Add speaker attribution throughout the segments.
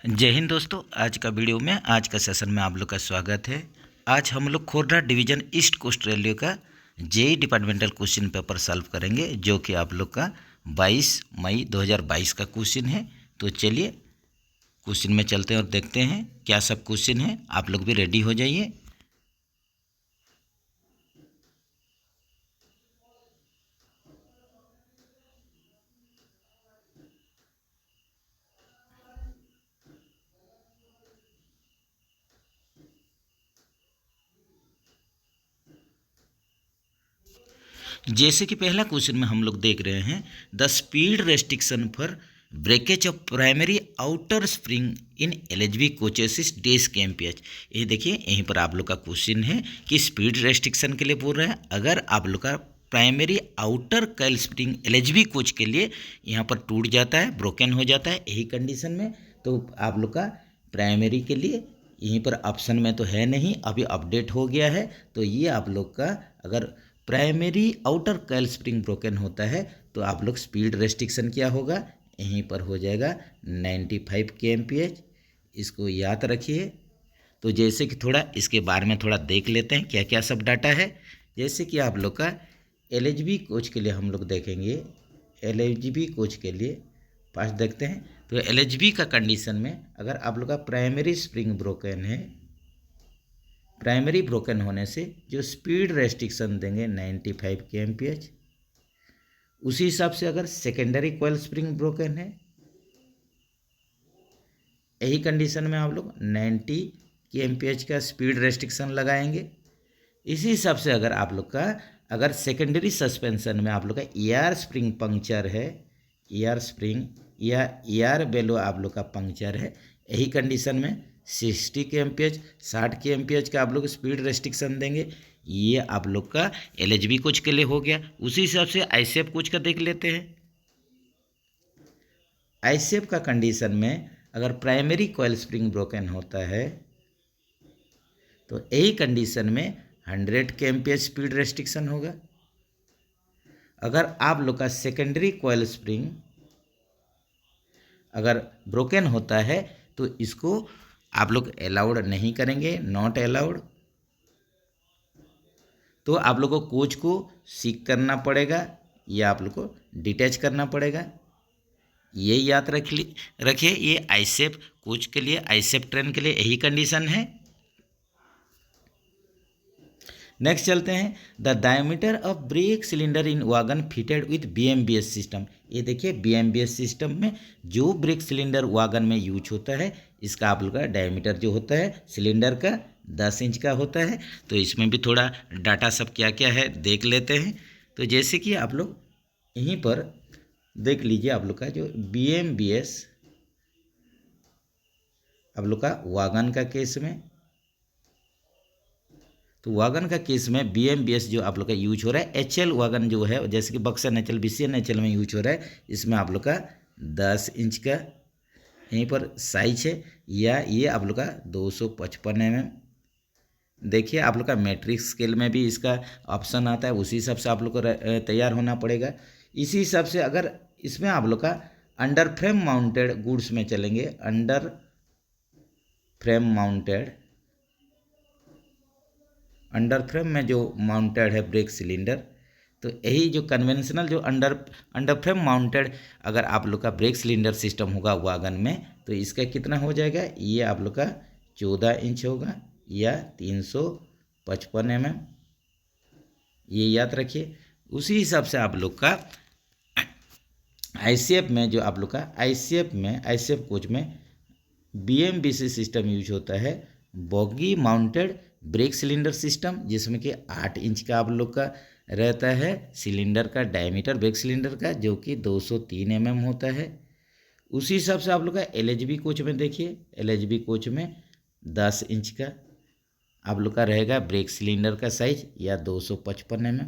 Speaker 1: जय हिंद दोस्तों। आज का वीडियो में आज का सेशन में आप लोग का स्वागत है। आज हम लोग Khordha division East Coast Railway का JE departmental question paper solve करेंगे, जो कि आप लोग का 22 मई 2022 का क्वेश्चन है। तो चलिए क्वेश्चन में चलते हैं और देखते हैं क्या सब क्वेश्चन है। आप लोग भी रेडी हो जाइए। जैसे कि पहला क्वेश्चन में हम लोग देख रहे हैं, the speed restriction for breakage of primary outer spring in LHB coaches is days kmph. ये देखिए, यहीं पर आप लोग का क्वेश्चन है कि स्पीड रेस्ट्रिक्शन के लिए बोल रहे हैं। अगर आप लोग का primary outer coil spring LHB coach के लिए यहाँ पर टूट जाता है, ब्रोकन हो जाता है, यही कंडीशन में, तो आप लोग का प्राइमरी के लिए यहीं पर ऑप्शन में तो है नहीं, अभी अपडेट हो गया है। तो ये आप लोग का अगर primary outer coil spring broken होता है तो आप लोग स्पीड रेस्ट्रिक्शन क्या होगा, यहीं पर हो जाएगा 95 kmph। इसको याद रखिए। तो जैसे कि थोड़ा इसके बारे में थोड़ा देख लेते हैं क्या क्या सब डाटा है। जैसे कि आप लोग का एलएचबी कोच के लिए हम लोग देखेंगे, एलएचबी कोच के लिए पास देखते हैं। तो एलएचबी का कंडीशन में अगर आप लोग का प्राइमरी स्प्रिंग ब्रोकन है, प्राइमरी ब्रोकन होने से जो स्पीड रेस्ट्रिक्शन देंगे 95 kmph। उसी हिसाब से अगर सेकेंडरी कॉइल स्प्रिंग ब्रोकन है, यही कंडीशन में आप लोग 90 kmph का स्पीड रेस्ट्रिक्शन लगाएंगे। इसी हिसाब से अगर आप लोग का अगर सेकेंडरी सस्पेंशन में आप लोग का ईआर स्प्रिंग पंक्चर है, ईआर स्प्रिंग या ईआर बेलो आप लोग का पंक्चर है, यही कंडीशन में 60 kmph 60 kmph का आप लोग स्पीड रेस्ट्रिक्शन देंगे। ये आप लोग का एलएचबी कोच के लिए हो गया। उसी हिसाब से आईसीएफ कोच का देख लेते हैं। आईसीएफ का कंडीशन में अगर प्राइमरी कॉइल स्प्रिंग ब्रोकन होता है तो यही कंडीशन में 100 kmph स्पीड रेस्ट्रिक्शन होगा। अगर आप लोग का सेकेंडरी कॉइल स्प्रिंग अगर ब्रोकन होता है तो इसको आप लोग अलाउड नहीं करेंगे, नॉट अलाउड। तो आप लोग को कोच को सीक करना पड़ेगा या आप लोग को डिटैच करना पड़ेगा। ये याद रखिए। ये आईसेफ कोच के लिए, आईसेफ ट्रेन के लिए यही कंडीशन है। नेक्स्ट चलते हैं, the diameter of brake cylinder in wagon fitted with BMBS system. ये देखिए, बीएमबीएस सिस्टम में जो ब्रेक सिलेंडर वैगन में यूज होता है, इसका आप लोग का डायमीटर जो होता है सिलेंडर का 10 इंच का होता है। तो इसमें भी थोड़ा डाटा सब क्या क्या है देख लेते हैं। तो जैसे कि आप लोग यहीं पर देख लीजिए, आप लोग का जो बीएमबीएस आप लोग का वैगन का केस में, तो वैगन का केस में बीएमबीएस जो आप लोग का यूज हो रहा है, एचएल वैगन जो है, जैसे कि बक्सर एचएल, बीसीएन एचएल में यूज हो रहा है, इसमें आप लोग का 10 इंच का यहीं पर साइज है, या ये आप लोग का 255 mm। देखिए, आप लोग का मैट्रिक स्केल में भी इसका ऑप्शन आता है, उसी हिसाब से आप लोग को तैयार होना पड़ेगा। इसी हिसाब से अगर इसमें आप लोग का अंडर फ्रेम माउंटेड गुड्स में चलेंगे, under frame mounted, under frame में जो माउंटेड है ब्रेक सिलेंडर, तो यही जो कन्वेंशनल जो अंडर फ्रेम माउंटेड अगर आप लोग का ब्रेक सिलेंडर सिस्टम होगा वैगन में, तो इसका कितना हो जाएगा, ये आप लोग का 14 इंच होगा या 355 mm। ये याद रखिए। उसी हिसाब से आप लोग का आईसीएफ में जो आप लोग का आईसीएफ कोच में बीएमबीसी सिस्टम यूज होता है, boggy mounted brake cylinder system, जिसमें कि 8 इंच का आप लोग का रहता है सिलेंडर का डायमीटर ब्रेक सिलेंडर का, जो कि 203 mm होता है। उसी हिसाब से आप लोग का एलएचबी कोच में देखिए, एलएचबी कोच में 10 इंच का आप लोग का रहेगा ब्रेक सिलेंडर का साइज या 255 mm।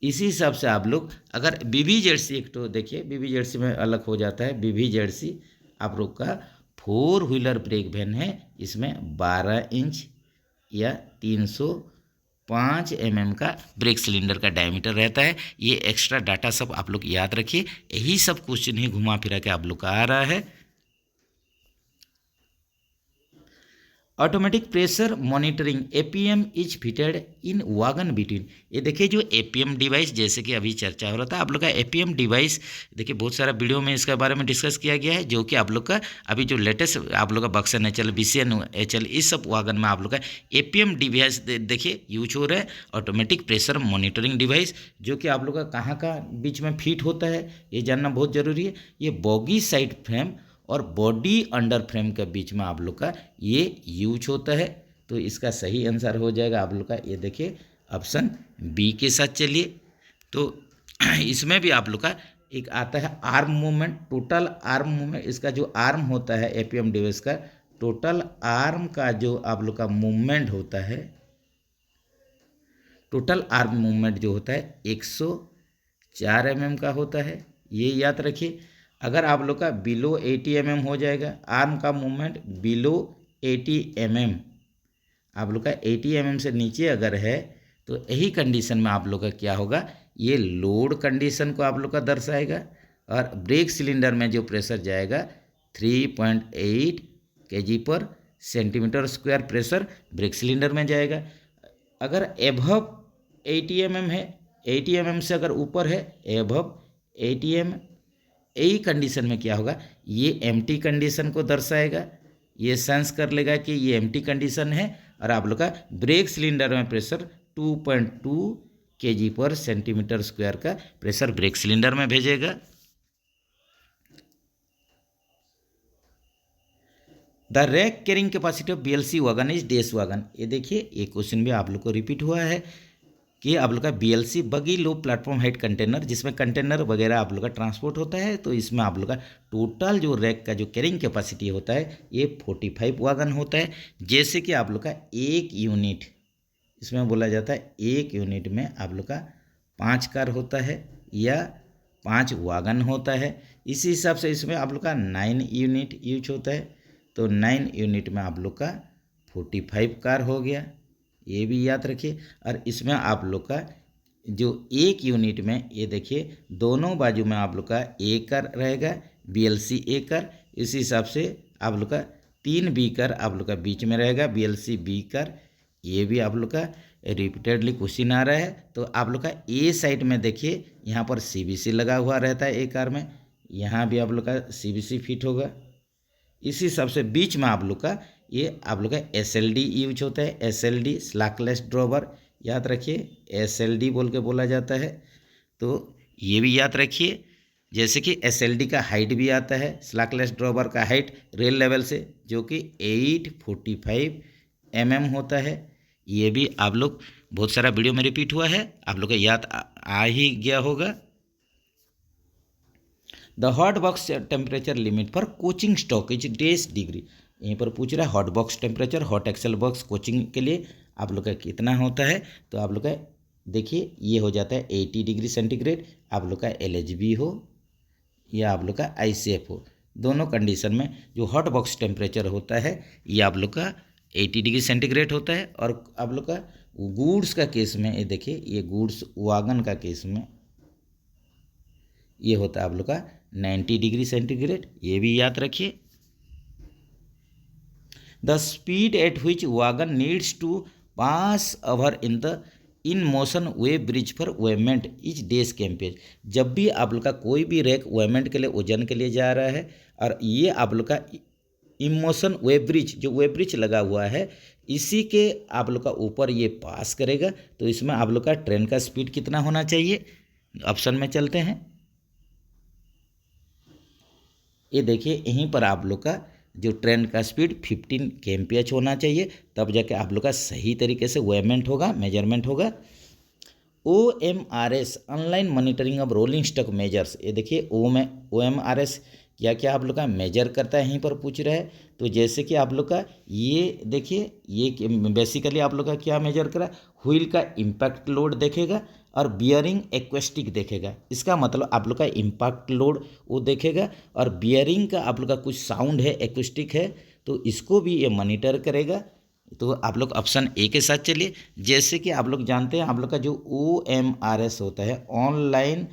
Speaker 1: इसी हिसाब से आप लोग अगर बीबीजेडसी, एक तो देखिए बीबीजेडसी में अलग हो जाता है, बीबीजेडसी आप लोग का 4 व्हीलर ब्रेक वैन है, इसमें 12 इंच या 305 mm का ब्रेक सिलेंडर का डायमीटर रहता है। ये एक्स्ट्रा डाटा सब आप लोग याद रखिए। यही सब क्वेश्चन ही घुमा फिरा के आप लोग का आ रहा है। Automatic pressure monitoring APM is fitted in wagon between. ये देखिए जो एपीएम डिवाइस, जैसे कि अभी चर्चा हो रहा था आप लोग का एपीएम डिवाइस, देखिए बहुत सारा वीडियो में इसके बारे में डिस्कस किया गया है, जो कि आप लोग का अभी जो लेटेस्ट आप लोग का बक्सन एचएल, बीसीएन एचएल, इस सब वागन में आप लोग का एपीएम डिवाइस देखिए यूज हो रहा है, ऑटोमेटिक प्रेशर मॉनिटरिंग डिवाइस, जो कि आप लोग का कहाँ का बीच में फिट होता है ये जानना बहुत ज़रूरी है। ये बॉगी साइड फ्रेम और बॉडी अंडर फ्रेम के बीच में आप लोग का ये यूज होता है। तो इसका सही आंसर हो जाएगा आप लोग का, ये देखिए ऑप्शन बी के साथ चलिए। तो इसमें भी आप लोग का एक आता है arm movement, total arm movement, इसका जो आर्म होता है एपीएम डिवाइस का, टोटल आर्म का जो आप लोग का मूवमेंट होता है, टोटल आर्म मूवमेंट जो होता है 104 mm का होता है, ये याद रखिए। अगर आप लोग का बिलो 80 mm हो जाएगा, आर्म का मूवमेंट बिलो 80 mm, आप लोग का 80 mm से नीचे अगर है तो यही कंडीशन में आप लोग का क्या होगा, ये लोड कंडीशन को आप लोग का दर्शाएगा। और ब्रेक सिलेंडर में जो प्रेशर जाएगा 3.8 kg पर centimetre square pressure brake cylinder में जाएगा। अगर एभव 80 mm है, 80 mm से अगर ऊपर है, एभव 80 mm, यही कंडीशन में क्या होगा, ये एम्प्टी कंडीशन को दर्शाएगा, ये सेंस कर लेगा कि ये एम्प्टी कंडीशन है, और आप लोग का ब्रेक सिलेंडर में प्रेशर 2.2 kg पर सेंटीमीटर स्क्वायर का प्रेशर ब्रेक सिलेंडर में भेजेगा। The rack carrying capacity of BLC wagon is dash wagon. ये देखिए ये क्वेश्चन भी आप लोग को रिपीट हुआ है कि आप लोग का बीएलसी बगी लो प्लेटफॉर्म हाइट कंटेनर, जिसमें कंटेनर वगैरह आप लोग का ट्रांसपोर्ट होता है, तो इसमें आप लोग का टोटल जो रैक का जो कैरिंग कैपेसिटी होता है ये 45 वैगन होता है। जैसे कि आप लोग का एक यूनिट, इसमें बोला जाता है एक यूनिट में आप लोग का 5 कार होता है या 5 वैगन होता है, इसी हिसाब से इसमें आप लोग का 9 यूनिट यूज होता है, तो 9 यूनिट में आप लोग का 45 कार हो गया, ये भी याद रखिए। और इसमें आप लोग का जो एक यूनिट में, ये देखिए दोनों बाजू में आप लोग का ए कार रहेगा, बीएलसी ए कार, इसी हिसाब से आप लोग का 3 बी कार आप लोग का बीच में रहेगा, बीएलसी बी कार, ये भी आप लोग का रिपीटेडली क्वेश्चन आ रहा है। तो आप लोग का ए साइड में देखिए यहाँ पर सीबीसी लगा हुआ रहता है ए कार में, यहाँ भी आप लोग का सीबीसी फिट होगा, इसी हिसाब से बीच में आप लोग का ये आप लोग का एसएलडी यूज होता है, एसएलडी स्लैकलेस ड्रॉवर, याद रखिए एसएलडी बोल के बोला जाता है, तो ये भी याद रखिए। जैसे कि एसएलडी का हाइट भी आता है, स्लैकलेस ड्रॉवर का हाइट रेल लेवल से जो कि 845 mm होता है, ये भी आप लोग बहुत सारा वीडियो में रिपीट हुआ है, आप लोग का याद आ ही गया होगा। The hot box temperature limit for coaching stock is days degree, यहीं पर पूछ रहा है hot box temperature, hot axle box coaching के लिए आप लोग का कितना होता है, तो आप लोग का देखिए ये हो जाता है 80 डिग्री सेंटीग्रेड, आप लोग का एलएचबी हो या आप लोग का आईसीएफ हो, दोनों कंडीशन में जो हॉट बॉक्स टेम्परेचर होता है ये आप लोग का 80 डिग्री सेंटीग्रेड होता है। और आप लोग का गुड्स का केस में ये देखिए, ये गुड्स वागन का केस में ये होता है आप लोग का 90 डिग्री सेंटीग्रेड, ये भी याद रखिए। The speed at which wagon needs to pass over in motion weighbridge for weighment is dash KMPH. जब भी आप लोग का कोई भी रैक वेमेंट के लिए, वजन के लिए जा रहा है, और ये आप लोग का इमोशन वे ब्रिज, जो वे ब्रिज लगा हुआ है इसी के आप लोग का ऊपर ये पास करेगा, तो इसमें आप लोग का ट्रेन का स्पीड कितना होना चाहिए, ऑप्शन में चलते हैं। ये देखिए यहीं पर आप लोग का जो ट्रेन का स्पीड 15 kmph होना चाहिए, तब जाके आप लोग का सही तरीके से वेमेंट होगा, मेजरमेंट होगा। OMRS online monitoring of rolling stock measures, ये देखिए OMRS क्या क्या आप लोग का मेजर करता है, यहीं पर पूछ रहा है। तो जैसे कि आप लोग का ये देखिए, ये बेसिकली आप लोग का क्या मेजर करा, व्हील का इम्पैक्ट लोड देखेगा और बियरिंग एक्वेस्टिक देखेगा, इसका मतलब आप लोग का इम्पैक्ट लोड वो देखेगा, और बियरिंग का आप लोग का कुछ साउंड है, एक्वेस्टिक है, तो इसको भी ये मॉनिटर करेगा। तो आप लोग ऑप्शन ए के साथ चलिए। जैसे कि आप लोग जानते हैं आप लोग का जो OMRS होता है, online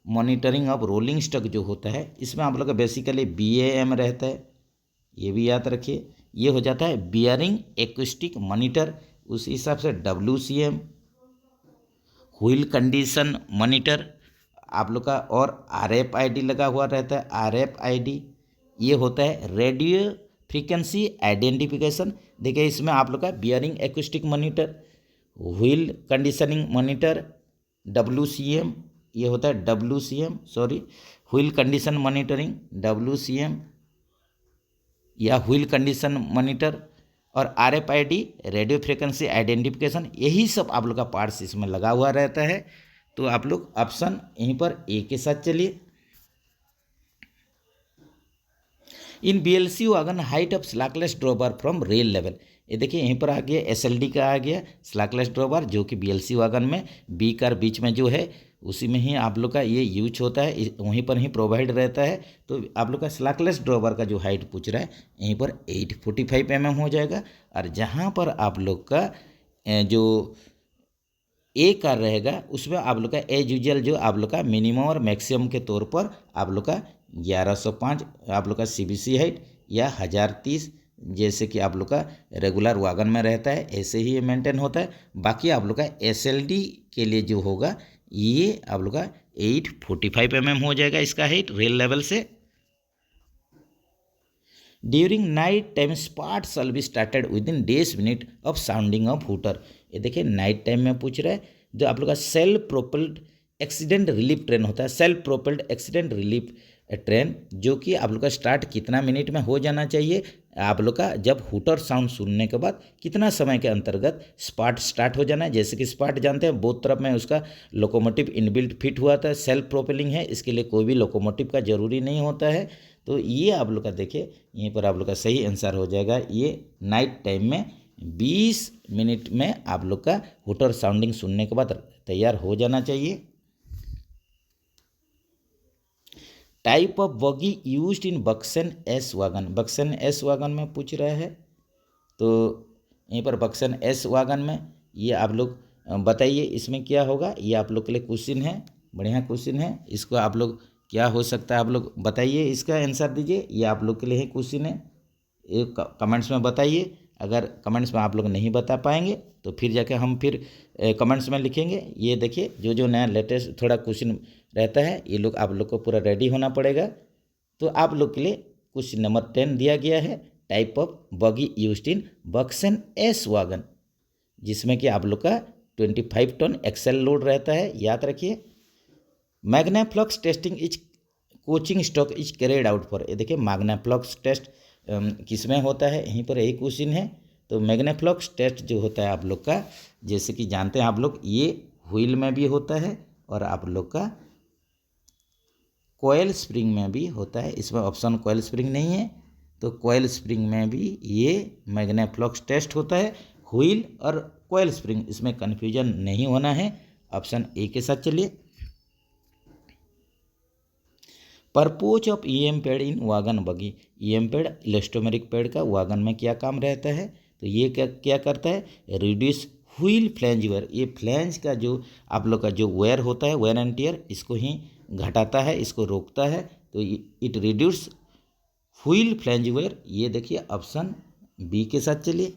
Speaker 1: monitoring of rolling stock जो होता है, इसमें आप लोग का बेसिकली BAM रहता है, ये भी याद रखिए, ये हो जाता है बियरिंग एक्विस्टिक मॉनिटर, उस हिसाब से WCM, व्हील कंडीशन मॉनिटर आप लोग का, और RFID लगा हुआ रहता है। RFID ये होता है रेडियो फ्रीक्वेंसी आइडेंटिफिकेशन। देखिए इसमें आप लोग का bearing acoustic monitor, wheel conditioning monitor WCM, ये होता है WCM, sorry, wheel condition monitoring WCM या व्हील कंडीशन मॉनिटर, और RFID रेडियो फ्रिक्वेंसी आइडेंटिफिकेशन, यही सब आप लोग का पार्ट्स इसमें लगा हुआ रहता है। तो आप लोग ऑप्शन यहीं पर ए के साथ चलिए। In BLC wagon height of slackless drawbar from rail level, ये देखिए यहीं पर आ गया SLD का आ गया स्लैकलेस ड्रॉबर, जो कि BLC वागन में बी कार बीच में जो है उसी में ही आप लोग का ये यूज होता है, वहीं पर ही प्रोवाइड रहता है। तो आप लोग का स्लैकलेस ड्रॉबर का जो हाइट पूछ रहा है यहीं पर 845 mm हो जाएगा। और जहाँ पर आप लोग का जो ए कार रहेगा उसमें आप लोग का एज यूजल जो आप लोग का मिनिमम और मैक्सिमम के तौर पर आप लोग का 1105 आप लोग का CBC हाइट या 1030, जैसे कि आप लोग का रेगुलर वागन में रहता है ऐसे ही ये मेंटेन होता है। बाकी आप लोग का SLD के लिए जो होगा ये आप लोग का 845 mm हो जाएगा इसका हाइट रेल लेवल से। During night time start shall be started within dash minute of sounding of hooter, ये देखिए नाइट टाइम में पूछ रहा है। जो आप लोग का self propelled accident relief train होता है, self propelled accident relief train, जो कि आप लोग का स्टार्ट कितना मिनट में हो जाना चाहिए, आप लोग का जब हूटर साउंड सुनने के बाद कितना समय के अंतर्गत स्पार्ट स्टार्ट हो जाना है। जैसे कि स्पार्ट जानते हैं बोथ तरफ में उसका लोकोमोटिव इनबिल्ट फिट हुआ था, सेल्फ प्रोपेलिंग है, इसके लिए कोई भी लोकोमोटिव का जरूरी नहीं होता है। तो ये आप लोग का देखिए यहीं पर आप लोग का सही आंसर हो जाएगा, ये नाइट टाइम में 20 मिनट में आप लोग का हूटर साउंडिंग सुनने के बाद तैयार हो जाना चाहिए। Type of bogie used in BOXN S wagon, BOXN S wagon में पूछ रहा है। तो यहीं पर बक्सन एस वागन में ये आप लोग बताइए इसमें क्या होगा, ये आप लोग के लिए क्वेश्चन है, बढ़िया क्वेश्चन है। इसको आप लोग क्या हो सकता है आप लोग बताइए, इसका आंसर दीजिए, ये आप लोग के लिए ही क्वेश्चन है। एक कमेंट्स में बताइए, अगर कमेंट्स में आप लोग नहीं बता पाएंगे तो फिर जाके हम फिर कमेंट्स में लिखेंगे। ये देखिए जो जो नया लेटेस्ट थोड़ा क्वेश्चन रहता है ये लोग आप लोग को पूरा रेडी होना पड़ेगा। तो आप लोग के लिए क्वेश्चन नंबर 10 दिया गया है, type of bogie used in BOXN S wagon, जिसमें कि आप लोग का 25 टन एक्सेल लोड रहता है, याद रखिए। Magnaflux testing is coaching stock is carried out for, ये देखिए मैग्नाफ्लक्स टेस्ट किस में होता है, यहीं पर एक क्वेश्चन है। तो मैग्नाफ्लक्स टेस्ट जो होता है आप लोग का, जैसे कि जानते हैं आप लोग, ये व्हील में भी होता है और आप लोग का कोयल स्प्रिंग में भी होता है। इसमें ऑप्शन कोयल स्प्रिंग नहीं है, तो कोयल स्प्रिंग में भी ये मैग्नाफ्लक्स टेस्ट होता है। व्हील और कोयल स्प्रिंग इसमें कन्फ्यूजन नहीं होना है, ऑप्शन ए के साथ चलिए। Purpose of EM pad in wagon bogie, EM pad elastomeric pad का वागन में क्या काम रहता है, तो ये क्या क्या करता है, रिड्यूस व्हील फ्लैंज वेयर, ये फ्लैंज का जो आप लोग का जो वेयर होता है वेयर एंड टियर, इसको ही घटाता है, इसको रोकता है। तो it reduce wheel flange wear, ये देखिए ऑप्शन बी के साथ चलिए।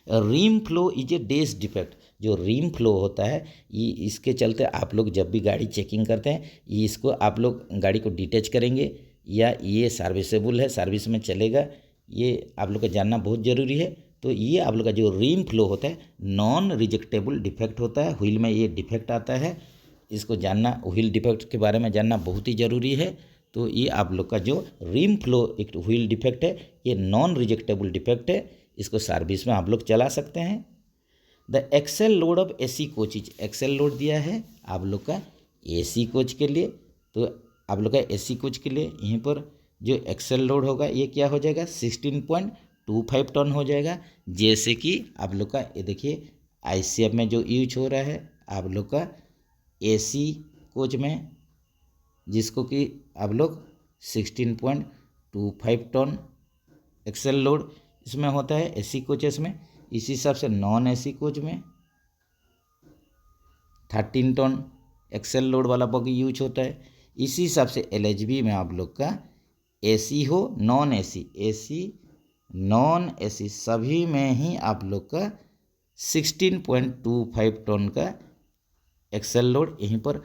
Speaker 1: Rim flow is a days defect, जो रिम फ्लो होता है ये इसके चलते आप लोग जब भी गाड़ी चेकिंग करते हैं ये इसको आप लोग गाड़ी को डिटैच करेंगे या ये सर्विसेबल है, सर्विस में चलेगा, ये आप लोग को जानना बहुत ज़रूरी है। तो ये आप लोग का जो रिम फ्लो होता है नॉन रिजेक्टेबल डिफेक्ट होता है, व्हील में ये डिफेक्ट आता है, इसको जानना, व्हील डिफेक्ट के बारे में जानना बहुत ही ज़रूरी है। तो ये आप लोग का जो रिम फ्लो एक व्हील डिफेक्ट है ये नॉन रिजेक्टेबल डिफेक्ट है, इसको सर्विस में आप लोग चला सकते हैं। The axle load of AC coaches, axle load दिया है आप लोग का AC कोच के लिए। तो आप लोग का AC कोच के लिए यहीं पर जो एक्सेल लोड होगा ये क्या हो जाएगा 16.25 टन हो जाएगा। जैसे कि आप लोग का ये देखिए ICF में जो यूज हो रहा है आप लोग का AC कोच में, जिसको कि आप लोग 16.25 टन एक्सेल लोड इसमें होता है AC कोचेस में। इसी हिसाब से नॉन AC कोच में 13 टन एक्सेल लोड वाला बगी यूज होता है। इसी हिसाब से LHB में आप लोग का एसी हो non AC, AC non AC सभी में ही आप लोग का 16.25 टन का एक्सेल लोड, यहीं पर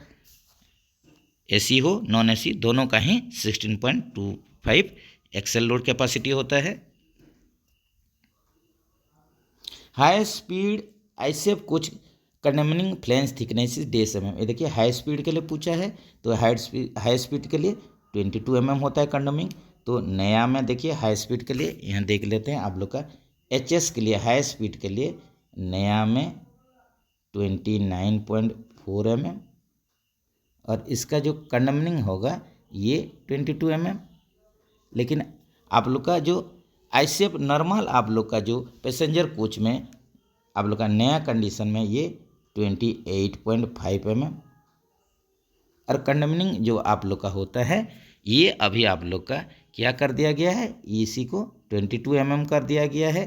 Speaker 1: एसी हो नॉन एसी दोनों का ही 16.25 एक्सेल लोड कैपेसिटी होता है। High speed ICF coach condemning flange thickness is डेढ़ mm। ये देखिए हाई स्पीड के लिए पूछा है, तो हाई स्पीड के लिए 22 mm होता है कंडेमिंग। तो नया में देखिए हाई स्पीड के लिए यहाँ देख लेते हैं आप लोग का एचएस के लिए हाई स्पीड के लिए नया में 29.4 mm, और इसका जो कंडेमनिंग होगा ये 22 mm। लेकिन आप लोग का जो आईसीएफ नॉर्मल आप लोग का जो पैसेंजर कोच में आप लोग का नया कंडीशन में ये 28.5 mm, और कंडेमनिंग जो आप लोग का होता है ये अभी आप लोग का क्या कर दिया गया है, इसी को 22 mm कर दिया गया है।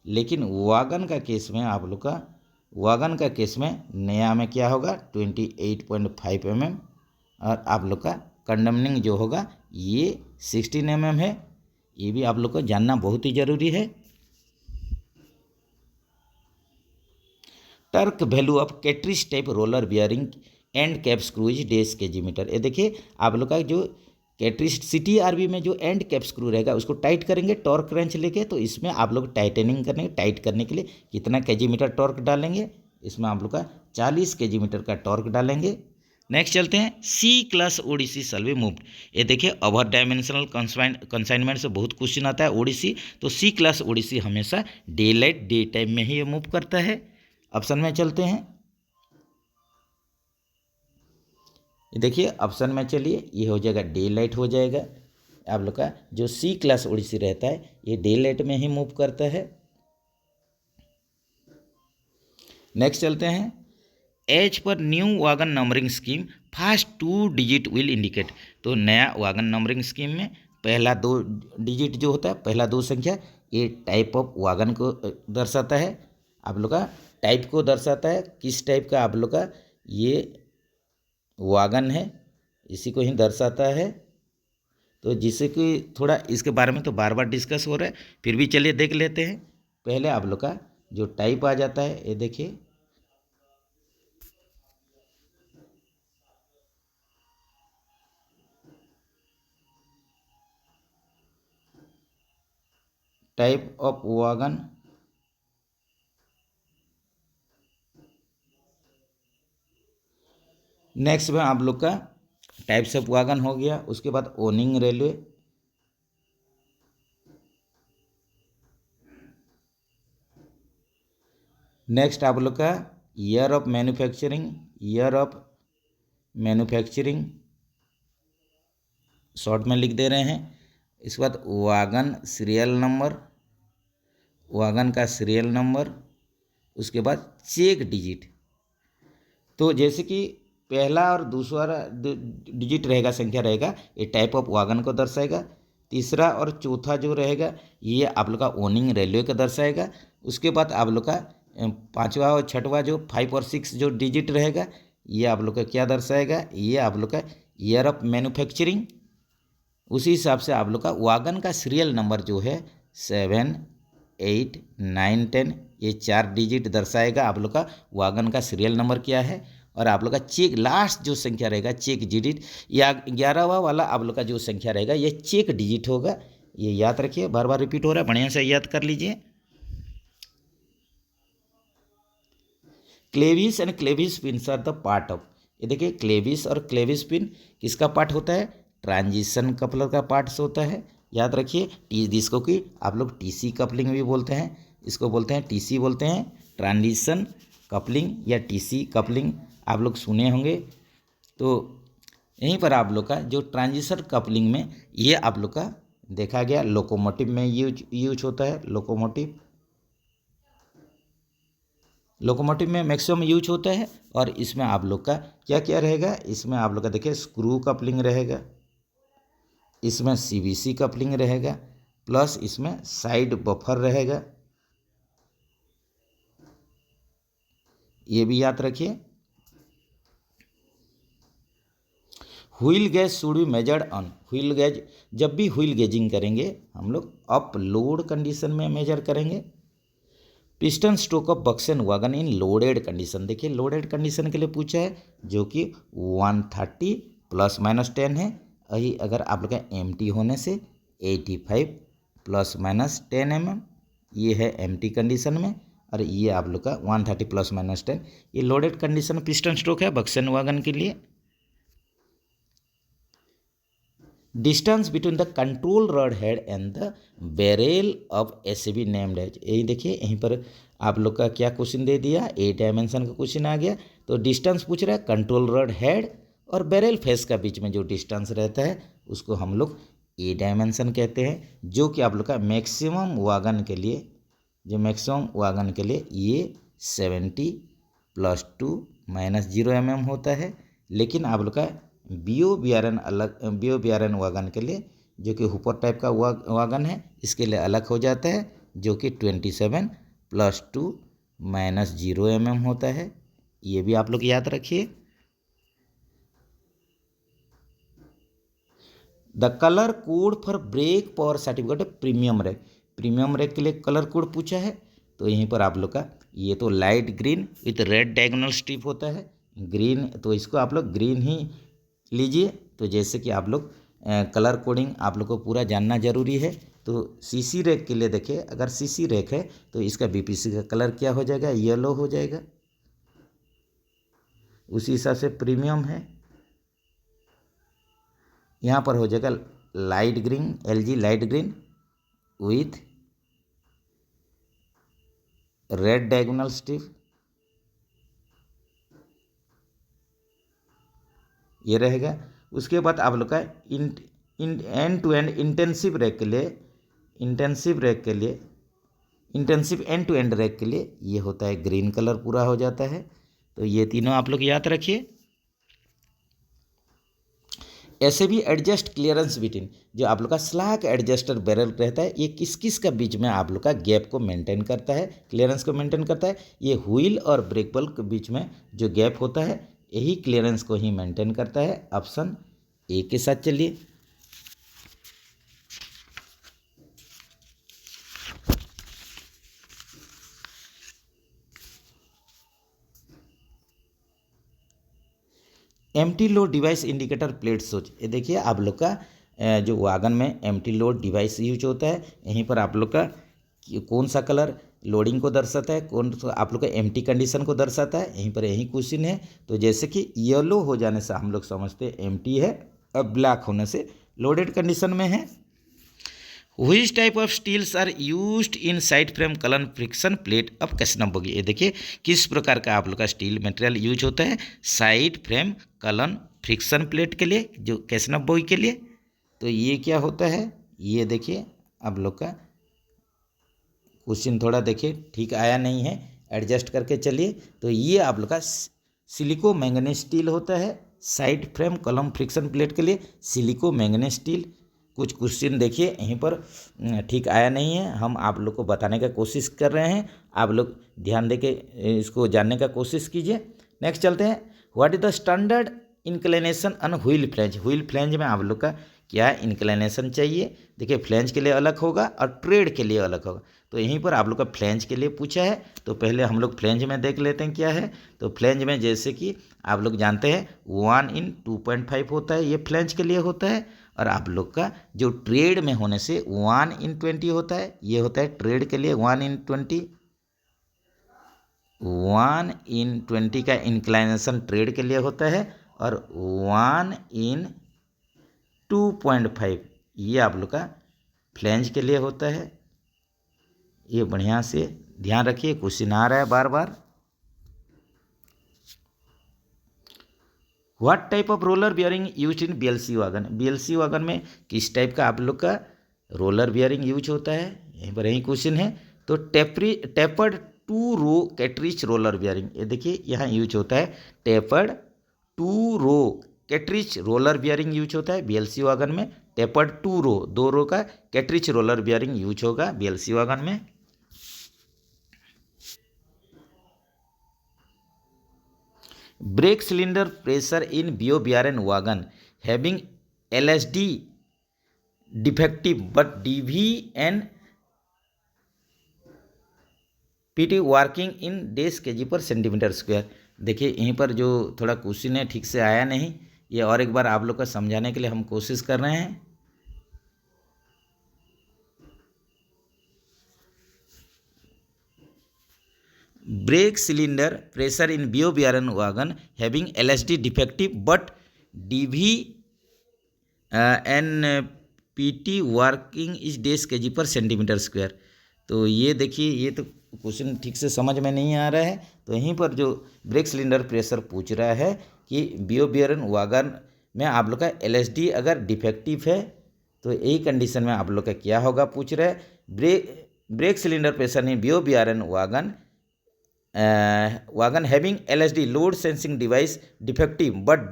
Speaker 1: लेकिन वागन का केस में आप लोग का वागन का केस में नया में क्या होगा 28.5 mm, और आप लोग का कंडेमनिंग जो होगा ये 16 mm है। ये भी आप लोग को जानना बहुत ही ज़रूरी है। Torque value of cartridge type roller bearing end cap screw is dash KG meter. ये देखिए आप लोग का जो कैट्रिज सीटीआरबी में जो एंड कैप स्क्रू रहेगा उसको टाइट करेंगे टॉर्क रेंच लेके, तो इसमें आप लोग टाइटनिंग करेंगे। टाइट करने के लिए कितना केजी मीटर टॉर्क डालेंगे, इसमें आप लोग का 40 केजी मीटर का टॉर्क डालेंगे। नेक्स्ट चलते हैं C class ODC shall be moved. ये देखिए ओवर डायमेंशनल कंसाइनमेंट से बहुत क्वेश्चन आता है ओडिसी, तो सी क्लास ओडिसी हमेशा डे लाइट डे टाइम में ही ये मूव करता है। ऑप्शन में चलते हैं, देखिए ऑप्शन में चलिए ये हो जाएगा डे लाइट हो जाएगा। आप लोग का जो सी क्लास ओडिसी रहता है ये डे लाइट में ही मूव करता है। नेक्स्ट चलते हैं as per new wagon numbering scheme first 2 digit will indicate. तो नया वागन नंबरिंग स्कीम में पहला 2 डिजिट जो होता है, पहला 2 संख्या ये टाइप ऑफ वागन को दर्शाता है। आप लोग का टाइप को दर्शाता है, किस टाइप का आप लोग का ये वागन है इसी को ही दर्शाता है। तो जिससे कि थोड़ा इसके बारे में तो बार बार डिस्कस हो रहा है, फिर भी चलिए देख लेते हैं। पहले आप लोग का जो टाइप आ जाता है ये देखिए टाइप ऑफ वागन, नेक्स्ट में आप लोग का टाइप्स ऑफ वागन हो गया। उसके बाद ओनिंग रेलवे, नेक्स्ट आप लोग का year of manufacturing, year of manufacturing short में लिख दे रहे हैं। इसके बाद वागन सीरियल नंबर, वागन का सीरियल नंबर, उसके बाद चेक डिजिट। तो जैसे कि पहला और दूसरा डिजिट रहेगा, संख्या रहेगा, ये टाइप ऑफ वागन को दर्शाएगा। तीसरा और चौथा जो रहेगा ये आप लोग का ओनिंग रेलवे का दर्शाएगा। उसके बाद आप लोग का पांचवा और छठवा जो 5 और 6 जो डिजिट रहेगा ये आप लोग का क्या दर्शाएगा, ये आप लोग का ईयर ऑफ मैन्युफैक्चरिंग। उसी हिसाब से आप लोग का वागन का सीरियल नंबर जो है 7, 8, 9, 10 ये 4 डिजिट दर्शाएगा आप लोग का वागन का सीरियल नंबर क्या है। और आप लोग का चेक लास्ट जो संख्या रहेगा चेक डिजिट या 11वां वाला आप लोग का जो संख्या रहेगा ये चेक डिजिट होगा। ये याद रखिए, बार बार रिपीट हो रहा है, बढ़िया से याद कर लीजिए। Clevis and clevis pins are the part of. ये देखिए क्लेविस और क्लेविस पिन किसका पार्ट होता है, ट्रांजिशन कपलर का पार्ट होता है। याद रखिए जिसको कि आप लोग टीसी कपलिंग भी बोलते हैं, इसको बोलते हैं टीसी बोलते हैं, ट्रांजिशन कपलिंग या टीसी कपलिंग आप लोग सुने होंगे। तो यहीं पर आप लोग का जो ट्रांजिशन कपलिंग में ये आप लोग का देखा गया लोकोमोटिव में यूज होता है। लोकोमोटिव में मैक्सिमम यूज होता है। और इसमें आप लोग का क्या क्या रहेगा, इसमें आप लोग का देखिए स्क्रू कपलिंग रहेगा, इसमें सीवीसी कपलिंग रहेगा, प्लस इसमें साइड बफर रहेगा, ये भी याद रखिए। Wheel gauge should be measured on wheel gauge, जब भी व्हील गेजिंग करेंगे हम लोग अप लोड कंडीशन में मेजर करेंगे। Piston stroke of BOXN wagon in loaded condition, देखिए लोडेड कंडीशन के लिए पूछा है जो कि 130 प्लस माइनस 10 है। वही अगर आप लोग का एम्प्टी होने से 85 प्लस माइनस 10 mm, ये है एम्प्टी कंडीशन में, और ये आप लोग का 130 प्लस माइनस 10 ये लोडेड कंडीशन पिस्टन स्ट्रोक है बक्सन वैगन के लिए। Distance between the control rod head and the barrel of SB named as, यही देखिए यहीं पर आप लोग का क्या क्वेश्चन दे दिया, 8 डायमेंशन का क्वेश्चन आ गया। तो डिस्टेंस पूछ रहा है कंट्रोल रॉड हेड और बैरेल फेस का बीच में जो डिस्टेंस रहता है उसको हम लोग ए डायमेंशन कहते हैं, जो कि आप लोग का मैक्सिमम वैगन के लिए, जो मैक्सिमम वैगन के लिए ये 70 प्लस 2 माइनस 0 mm होता है। लेकिन आप लोग का BO-BRN अलग, BO-BRN वैगन के लिए जो कि हुपर टाइप का वैगन है इसके लिए अलग हो जाता है, जो कि 27 प्लस 2 माइनस 0 mm होता है। ये भी आप लोग याद रखिए। The colour code for brake power certificate premium rake, premium rake के लिए कलर कोड पूछा है। तो यहीं पर आप लोग का ये तो light green with red diagonal strip होता है, ग्रीन, तो इसको आप लोग ग्रीन ही लीजिए। तो जैसे कि आप लोग कलर कोडिंग आप लोग को पूरा जानना जरूरी है। तो सीसी रैक के लिए देखिए, अगर सीसी रैक है तो इसका बीपीसी का कलर क्या हो जाएगा, येलो हो जाएगा। उसी हिसाब से प्रीमियम है, यहाँ पर हो जाएगा light green, LG light green with red diagonal strip, ये रहेगा। उसके बाद आप लोग का end to end intensive rake के लिए, इंटेंसिव रैक के लिए, intensive end to end rake के लिए ये होता है ग्रीन कलर पूरा हो जाता है। तो ये तीनों आप लोग याद रखिए। ऐसे भी एडजस्ट क्लियरेंस बिटवीन, जो आप लोग का स्लैक एडजस्टर बैरल रहता है, ये किस किस का बीच में आप लोग का गैप को मेंटेन करता है, क्लियरेंस को मेंटेन करता है। ये व्हील और ब्रेक बल के बीच में जो गैप होता है यही क्लियरेंस को ही मेंटेन करता है। ऑप्शन ए के साथ चलिए। Empty load device indicator plate सोच, ये देखिए आप लोग का जो वैगन में एम्प्टी लोड डिवाइस यूज होता है, यहीं पर आप लोग का कौन सा कलर लोडिंग को दर्शाता है, कौन सा आप लोग का एम्प्टी कंडीशन को दर्शाता है, यहीं पर यही क्वेश्चन है। तो जैसे कि येलो हो जाने से हम लोग समझते हैं एम्प्टी है, और ब्लैक होने से लोडेड कंडीशन में है। Which type of steels are used in side frame column friction plate of कैसनम बोगी, ये देखिए किस प्रकार का आप लोग का स्टील मटेरियल यूज होता है side frame kiln friction plate के लिए, जो कैसनम बोगी के लिए। तो ये क्या होता है, ये देखिए आप लोग का क्वेश्चन थोड़ा देखिए ठीक आया नहीं है, एडजस्ट करके चलिए। तो ये आप लोग का सिलिको मैंगनीज स्टील होता है साइड फ्रेम कलम फ्रिक्शन प्लेट के लिए, सिलिको मैंगनीज स्टील। कुछ क्वेश्चन देखिए यहीं पर ठीक आया नहीं है, हम आप लोग को बताने का कोशिश कर रहे हैं, आप लोग ध्यान दे के इसको जानने का कोशिश कीजिए। नेक्स्ट चलते हैं। What is the standard inclination on wheel flange, wheel flange में आप लोग का क्या इंक्लिनेशन चाहिए, देखिए फ्लैंज के लिए अलग होगा और ट्रेड के लिए अलग होगा। तो यहीं पर आप लोग का फ्लैंज के लिए पूछा है, तो पहले हम लोग फ्लैंज में देख लेते हैं क्या है। तो फ्लैंज में जैसे कि आप लोग जानते हैं 1/2.5 होता है, ये फ्लैंज के लिए होता है। और आप लोग का जो ट्रेड में होने से 1/20 होता है, ये होता है ट्रेड के लिए 1/20, 1/20 का इंक्लाइनेशन ट्रेड के लिए होता है, और 1/2.5 ये आप लोग का फ्लैंज के लिए होता है। ये बढ़िया से ध्यान रखिए, क्वेश्चन आ रहा है बार बार। What type of roller bearing use in BLC wagon, BLC wagon में किस टाइप का आप लोग का रोलर बियरिंग यूज होता है, यहीं पर यही क्वेश्चन है। तो टेपर्ड 2 रो कैटरिज रोलर बियरिंग, ये देखिए यहाँ यूज होता है टेपर्ड 2 रो कैटरिज रोलर बियरिंग यूज होता है BLC वैगन में। टेपर्ड 2 रो, 2 रो का कैटरिज रोलर बियरिंग यूज होगा BLC वैगन में। Brake cylinder pressure in BO-BRN wagon having LSD defective but DV and PT working in days kg पर सेंटीमीटर स्क्वायर। देखिए यहीं पर जो थोड़ा क्वेश्चन है ठीक से आया नहीं, ये और एक बार आप लोग को समझाने के लिए हम कोशिश कर रहे हैं। Brake cylinder pressure in BOBRN wagon having LSD defective but DV and PT working is days kg पर सेंटीमीटर स्क्वायर। तो ये देखिए, ये तो क्वेश्चन ठीक से समझ में नहीं आ रहा है। तो यहीं पर जो ब्रेक सिलेंडर प्रेशर पूछ रहा है कि BOBRN वागन में आप लोग का LSD अगर डिफेक्टिव है तो यही कंडीशन में आप लोग का क्या होगा पूछ रहा है। Brake cylinder pressure in BOBRN wagon having LSD load sensing device defective but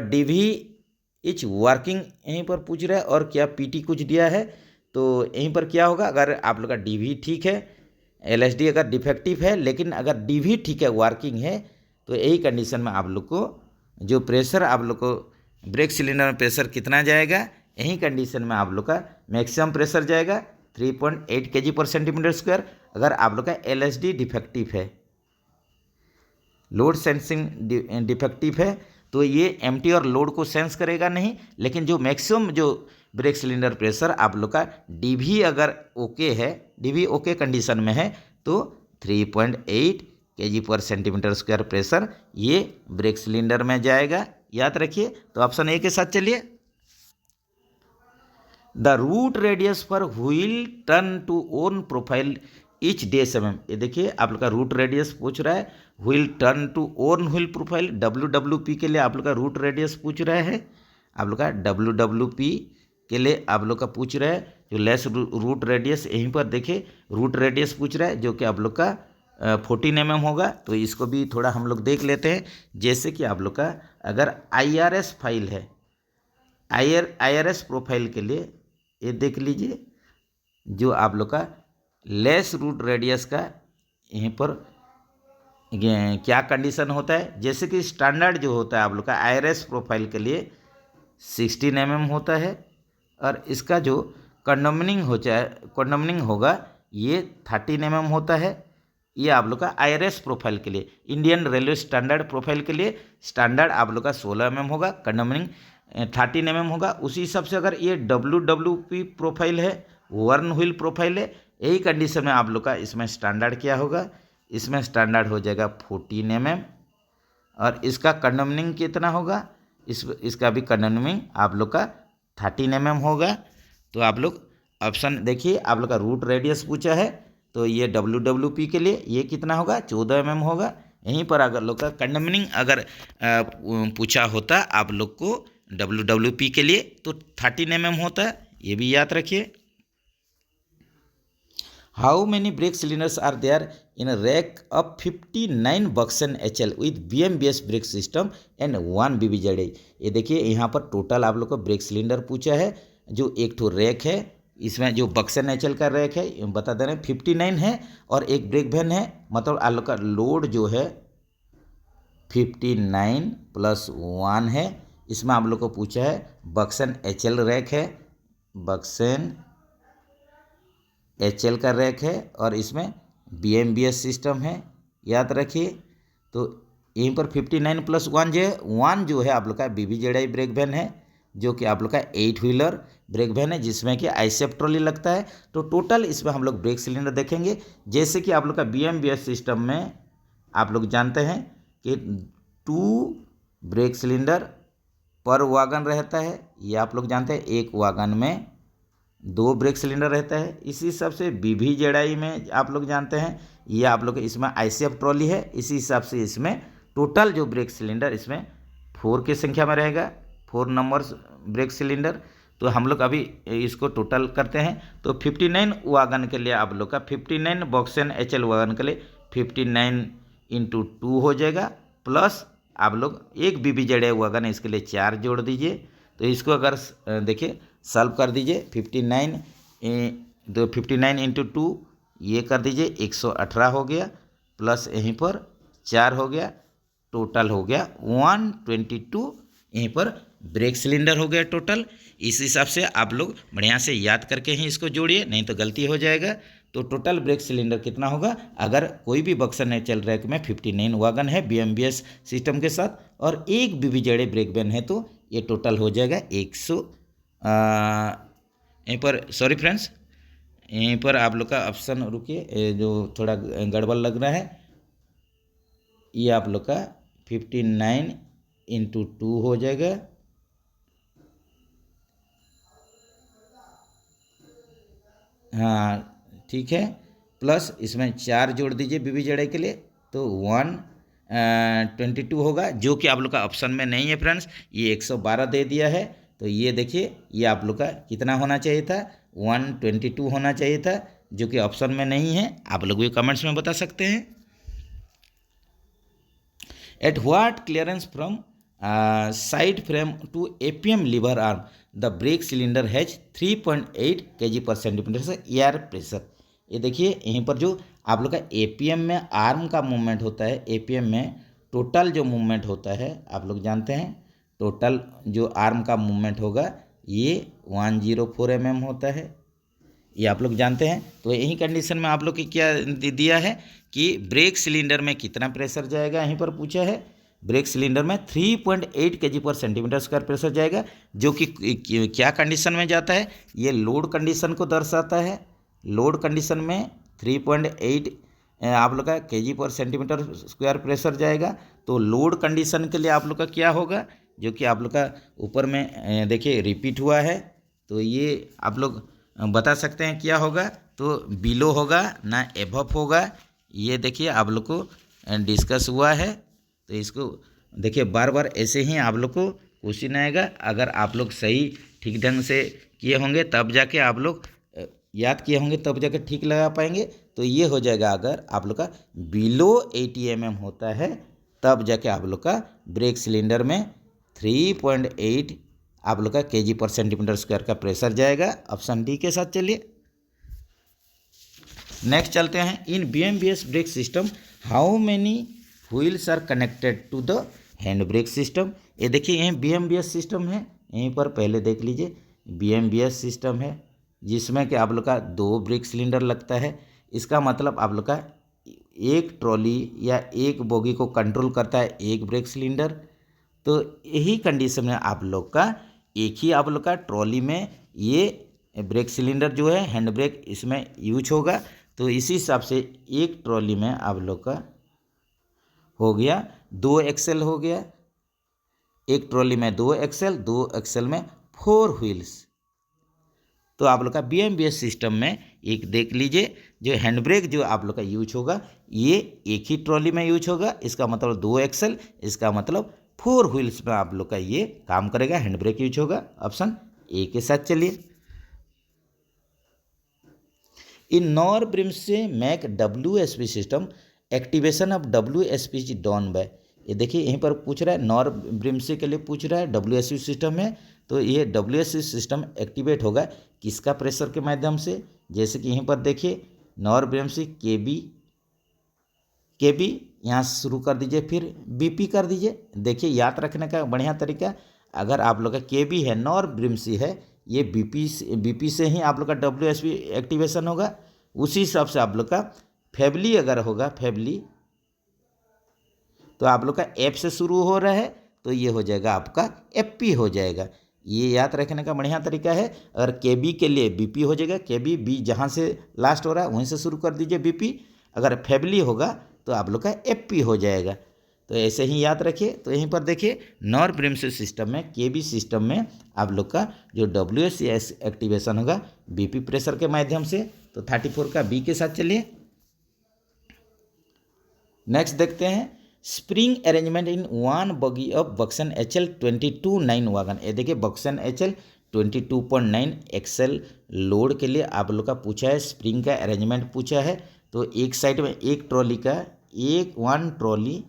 Speaker 1: DV etch working, यहीं पर पूछ रहा है। और क्या PT कुछ दिया है, तो यहीं पर क्या होगा, अगर आप लोग का DV ठीक है, LSD अगर डिफेक्टिव है लेकिन अगर DV ठीक है, वर्किंग है, तो यही कंडीशन में आप लोग को जो प्रेशर आप लोग को ब्रेक सिलेंडर में प्रेशर कितना जाएगा, यही कंडीशन में आप लोग का मैक्सिमम प्रेशर जाएगा 3.8 kg पर सेंटीमीटर स्क्वायर। अगर आप लोग का LSD डिफेक्टिव है, लोड सेंसिंग डिफेक्टिव है, तो ये एम्प्टी और लोड को सेंस करेगा नहीं, लेकिन जो मैक्सिमम जो ब्रेक सिलेंडर प्रेशर आप लोग का DV अगर ओके है, DV ओके कंडीशन में है, तो 3.8 kg पर सेंटीमीटर स्क्वायर प्रेशर ये ब्रेक सिलेंडर में जाएगा। याद रखिए। तो ऑप्शन ए के साथ चलिए। द रूट रेडियस पर wheel turn to own profile each days mm। ये देखिए आप लोग का रूट रेडियस पूछ रहा है, wheel turn to own wheel profile WWP के लिए आप लोग का रूट रेडियस पूछ रहा है। आप लोग का WWP के लिए आप लोग का पूछ रहा है जो लेस रूट रेडियस, यहीं पर देखिए रूट रेडियस पूछ रहा है जो कि आप लोग का 14 mm होगा। तो इसको भी थोड़ा हम लोग देख लेते हैं। जैसे कि आप लोग का अगर IRS फाइल है, IRS प्रोफाइल के लिए ये देख लीजिए, जो आप लोग का लेस रूट रेडियस का यहीं पर क्या कंडीशन होता है। जैसे कि स्टैंडर्ड जो होता है आप लोग का IRS प्रोफाइल के लिए 16 mm होता है, और इसका जो कंडमनिंग होगा ये 13 mm होता है। ये आप लोग का IRS प्रोफाइल के लिए। इंडियन रेलवे स्टैंडर्ड प्रोफाइल के लिए स्टैंडर्ड आप लोग का 16 mm होगा, कंडमनिंग 13 mm होगा। उसी हिसाब से अगर ये WWP प्रोफाइल है, वर्न व्हील प्रोफाइल है, यही कंडीशन में आप लोग का इसमें स्टैंडर्ड क्या होगा, इसमें स्टैंडर्ड हो जाएगा 14 mm, और इसका कंडमनिंग कितना होगा, इसका भी कंडमनिंग आप लोग का 13 mm होगा। तो आप लोग ऑप्शन देखिए, आप लोग का रूट रेडियस पूछा है, तो ये WWP के लिए ये कितना होगा, 14 mm होगा। यहीं पर अगर लोग का कंडमनिंग अगर पूछा होता आप लोग को WWP के लिए, तो 13 mm होता है, ये भी याद रखिए। How many brake cylinders are there in rake of 59 BOXN HL with BMBS brake system and 1 BBZA। ये देखिए यहाँ पर टोटल आप लोग को ब्रेक सिलेंडर पूछा है, जो एक ठो रैक है, इसमें जो बक्सन HL का रैक है बता दे रहे हैं 59 है, और एक ब्रेक वैन है, मतलब आप लोग का लोड जो है 59 + 1 है। इसमें आप लोग को पूछा है बक्सन HL रैक है, बक्सन HL का रैक है, और इसमें BMBS सिस्टम है, याद रखिए। तो यहीं पर 59 + 1 जो है, 1 जो है आप लोग का BBZI ब्रेक वैन है, जो कि आप लोग का 8 व्हीलर ब्रेक वैन है, जिसमें कि ISEF ट्रॉली लगता है। तो टोटल इसमें हम लोग ब्रेक सिलेंडर देखेंगे। जैसे कि आप लोग का BMBS सिस्टम में आप लोग जानते हैं कि 2 ब्रेक सिलेंडर पर वागन रहता है, ये आप लोग जानते हैं। एक वागन में 2 ब्रेक सिलेंडर रहता है। इसी हिसाब से BBZI में आप लोग जानते हैं, ये आप लोग इसमें ICF ट्रॉली है। इसी हिसाब से इसमें टोटल जो ब्रेक सिलेंडर इसमें 4 की संख्या में रहेगा, 4 नंबर्स ब्रेक सिलेंडर। तो हम लोग अभी इसको टोटल करते हैं। तो 59 वागन के लिए आप लोग का 59 बॉक्सन HL वागन के लिए 59 × 2 हो जाएगा, प्लस आप लोग एक BBZI वागन है, इसके लिए 4 जोड़ दीजिए। तो इसको अगर देखिए सॉल्व कर दीजिए, 59 × 2 ये कर दीजिए, 118 हो गया, प्लस यहीं पर 4 हो गया, टोटल हो गया 122 यहीं पर ब्रेक सिलेंडर हो गया टोटल। इस हिसाब से आप लोग बढ़िया से याद करके ही इसको जोड़िए, नहीं तो गलती हो जाएगा। तो टोटल ब्रेक सिलेंडर कितना होगा, अगर कोई भी बक्सर नेचुरल रैक में 59 वागन है BMBS सिस्टम के साथ और एक BBJA ब्रेक वैन है, तो ये टोटल हो जाएगा 100। यहीं पर सॉरी फ्रेंड्स, यहीं पर आप लोग का ऑप्शन रुकिए, जो थोड़ा गड़बड़ लग रहा है, ये आप लोग का 59 × 2 हो जाएगा। हाँ ठीक है, प्लस इसमें 4 जोड़ दीजिए BBJA के लिए, तो 122 होगा, जो कि आप लोग का ऑप्शन में नहीं है फ्रेंड्स। ये 112 दे दिया है, तो ये देखिए ये आप लोग का कितना होना चाहिए था, 122 होना चाहिए था, जो कि ऑप्शन में नहीं है। आप लोग भी कमेंट्स में बता सकते हैं। At what clearance from side frame to APM lever arm the brake cylinder has 3.8 kg/cm air pressure. ये देखिए यहीं पर जो आप लोग का APM में आर्म का मूवमेंट होता है, APM में टोटल जो मूवमेंट होता है आप लोग जानते हैं, टोटल जो आर्म का मूवमेंट होगा ये 104 mm होता है, ये आप लोग जानते हैं। तो यही कंडीशन में आप लोग की क्या दिया है कि ब्रेक सिलेंडर में कितना प्रेशर जाएगा, यहीं पर पूछा है। ब्रेक सिलेंडर में 3.8 kg/cm² प्रेशर जाएगा, जो कि क्या कंडीशन में जाता है, ये लोड कंडीशन को दर्शाता है। लोड कंडीशन में 3.8 आप लोग का kg/cm² प्रेशर जाएगा। तो लोड कंडीशन के लिए आप लोग का क्या होगा, जो कि आप लोग का ऊपर में देखिए रिपीट हुआ है, तो ये आप लोग बता सकते हैं क्या होगा। तो बिलो होगा ना एबव होगा, ये देखिए आप लोग को डिस्कस हुआ है। तो इसको देखिए बार बार ऐसे ही आप लोग को क्वेश्चन आएगा। अगर आप लोग सही ठीक ढंग से किए होंगे तब जाके आप लोग याद किए होंगे तब जाके ठीक लगा पाएंगे। तो ये हो जाएगा, अगर आप लोग का बिलो 80 mm होता है तब जाके आप लोग का ब्रेक सिलेंडर में 3.8 आप लोग का kg/cm² का प्रेशर जाएगा। ऑप्शन डी के साथ चलिए। नेक्स्ट चलते हैं। In BMBS brake system how many wheels are connected to the hand brake system. ये देखिए यहीं BMBS सिस्टम है, यहीं पर पहले देख लीजिए BMBS सिस्टम है, जिसमें कि आप लोग का 2 ब्रेक सिलेंडर लगता है। इसका मतलब आप लोग का एक ट्रॉली या एक बोगी को कंट्रोल करता है एक ब्रेक सिलेंडर। तो यही कंडीशन में आप लोग का एक ही आप लोग का ट्रॉली में ये ब्रेक सिलेंडर जो है हैंड ब्रेक इसमें यूज होगा। तो इसी हिसाब से एक ट्रॉली में आप लोग का हो गया 2 एक्सेल हो गया, एक ट्रॉली में 2 एक्सेल, 2 एक्सेल में 4 व्हील्स। तो आप लोग का BMBS सिस्टम में एक देख लीजिए, जो हैंड ब्रेक जो आप लोग का यूज होगा ये एक ही ट्रॉली में यूज होगा, इसका मतलब 2 एक्सेल, इसका मतलब 4 व्हील्स में आप लोग का ये काम करेगा, हैंड ब्रेक यूज होगा। ऑप्शन ए के साथ चलिए। In Knorr Bremse make WSP system activation of WSP is done by. ये देखिए यहीं पर पूछ रहा है, नॉर ब्रिम्से के लिए पूछ रहा है, WSP सिस्टम है, तो ये WSP सिस्टम एक्टिवेट होगा किसका प्रेशर के माध्यम से। जैसे कि यहीं पर देखिए नॉर ब्रिम्से KB यहाँ शुरू कर दीजिए, फिर BP कर दीजिए। देखिए याद रखने का बढ़िया तरीका, अगर आप लोग का KB है, नॉर ब्रिम्सी है, ये BP से ही आप लोग का WSP एक्टिवेशन होगा। उसी हिसाब से आप लोग का फैबली अगर होगा, फैबली तो आप लोग का F से शुरू हो रहा है, तो ये हो जाएगा आपका FP हो जाएगा। ये याद रखने का बढ़िया तरीका है। अगर KB के लिए BP हो जाएगा, KB B जहाँ से लास्ट हो रहा है वहीं से शुरू कर दीजिए BP। अगर फैबली होगा तो आप लोग का FP हो जाएगा। तो ऐसे ही याद रखिए। तो यहीं पर देखिए नॉर ब्रिम्से सिस्टम में, KB सिस्टम में आप लोग का जो WSC एक्टिवेशन होगा BP प्रेशर के माध्यम से। तो 34 का B के साथ चलिए। नेक्स्ट देखते हैं स्प्रिंग अरेंजमेंट इन वन बगी ऑफ बक्सन HL 22.9 वागन। ये देखिए बक्सन HL 22.9 एक्सेल लोड के लिए आप लोग का पूछा है, स्प्रिंग का अरेंजमेंट पूछा है। तो एक साइड में एक ट्रॉली का वन ट्रॉली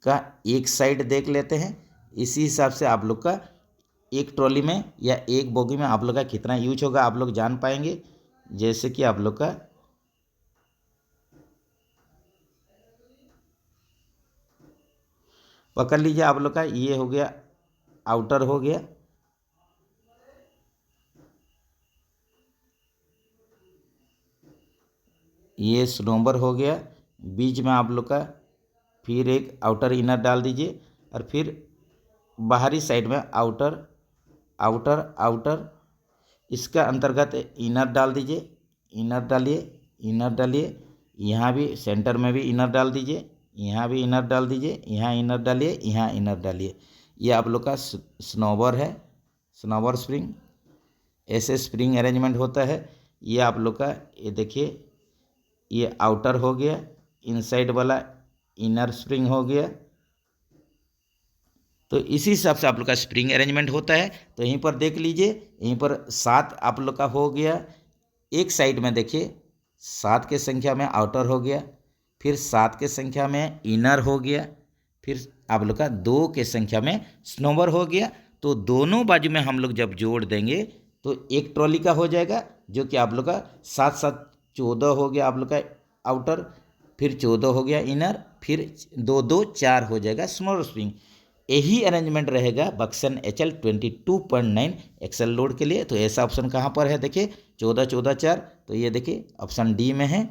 Speaker 1: का एक साइड देख लेते हैं। इसी हिसाब से आप लोग का एक ट्रॉली में या एक बोगी में आप लोग का कितना यूज होगा आप लोग जान पाएंगे। जैसे कि आप लोग का पकड़ लीजिए आप लोग का, ये हो गया आउटर हो गया, ये स्नोबर हो गया, बीच में आप लोग का फिर एक आउटर इनर डाल दीजिए, और फिर बाहरी साइड में आउटर आउटर आउटर, इसका अंतर्गत इनर डाल दीजिए, इनर डालिए, इनर डालिए, यहाँ भी सेंटर में भी इनर डाल दीजिए, यहाँ भी इनर डाल दीजिए, यहाँ इनर डालिए, यहाँ इनर डालिए। ये आप लोग का स्नोबर है, स्नोबर स्प्रिंग, ऐसे स्प्रिंग अरेंजमेंट होता है। ये आप लोग का, ये देखिए, ये आउटर हो गया, इनसाइड वाला इनर स्प्रिंग हो गया। तो इसी हिसाब से आप लोग का स्प्रिंग अरेंजमेंट होता है। तो यहीं पर देख लीजिए, यहीं पर 7 आप लोग का हो गया। एक साइड में देखिए 7 के संख्या में आउटर हो गया, फिर 7 के संख्या में इनर हो गया, फिर आप लोग का 2 के संख्या में स्नोबर हो गया। तो दोनों बाजू में हम लोग जब जोड़ देंगे तो एक ट्रॉली का हो जाएगा, जो कि आप लोग का 7 7 14 हो गया आप लोग का आउटर, फिर 14 हो गया इनर, फिर 2 2 4 हो जाएगा स्मॉल स्प्रिंग। यही अरेंजमेंट रहेगा बक्सन HL 22.9 एक्सल लोड के लिए। तो ऐसा ऑप्शन कहाँ पर है, देखिए 14 14 4, तो ये देखिए ऑप्शन डी में है।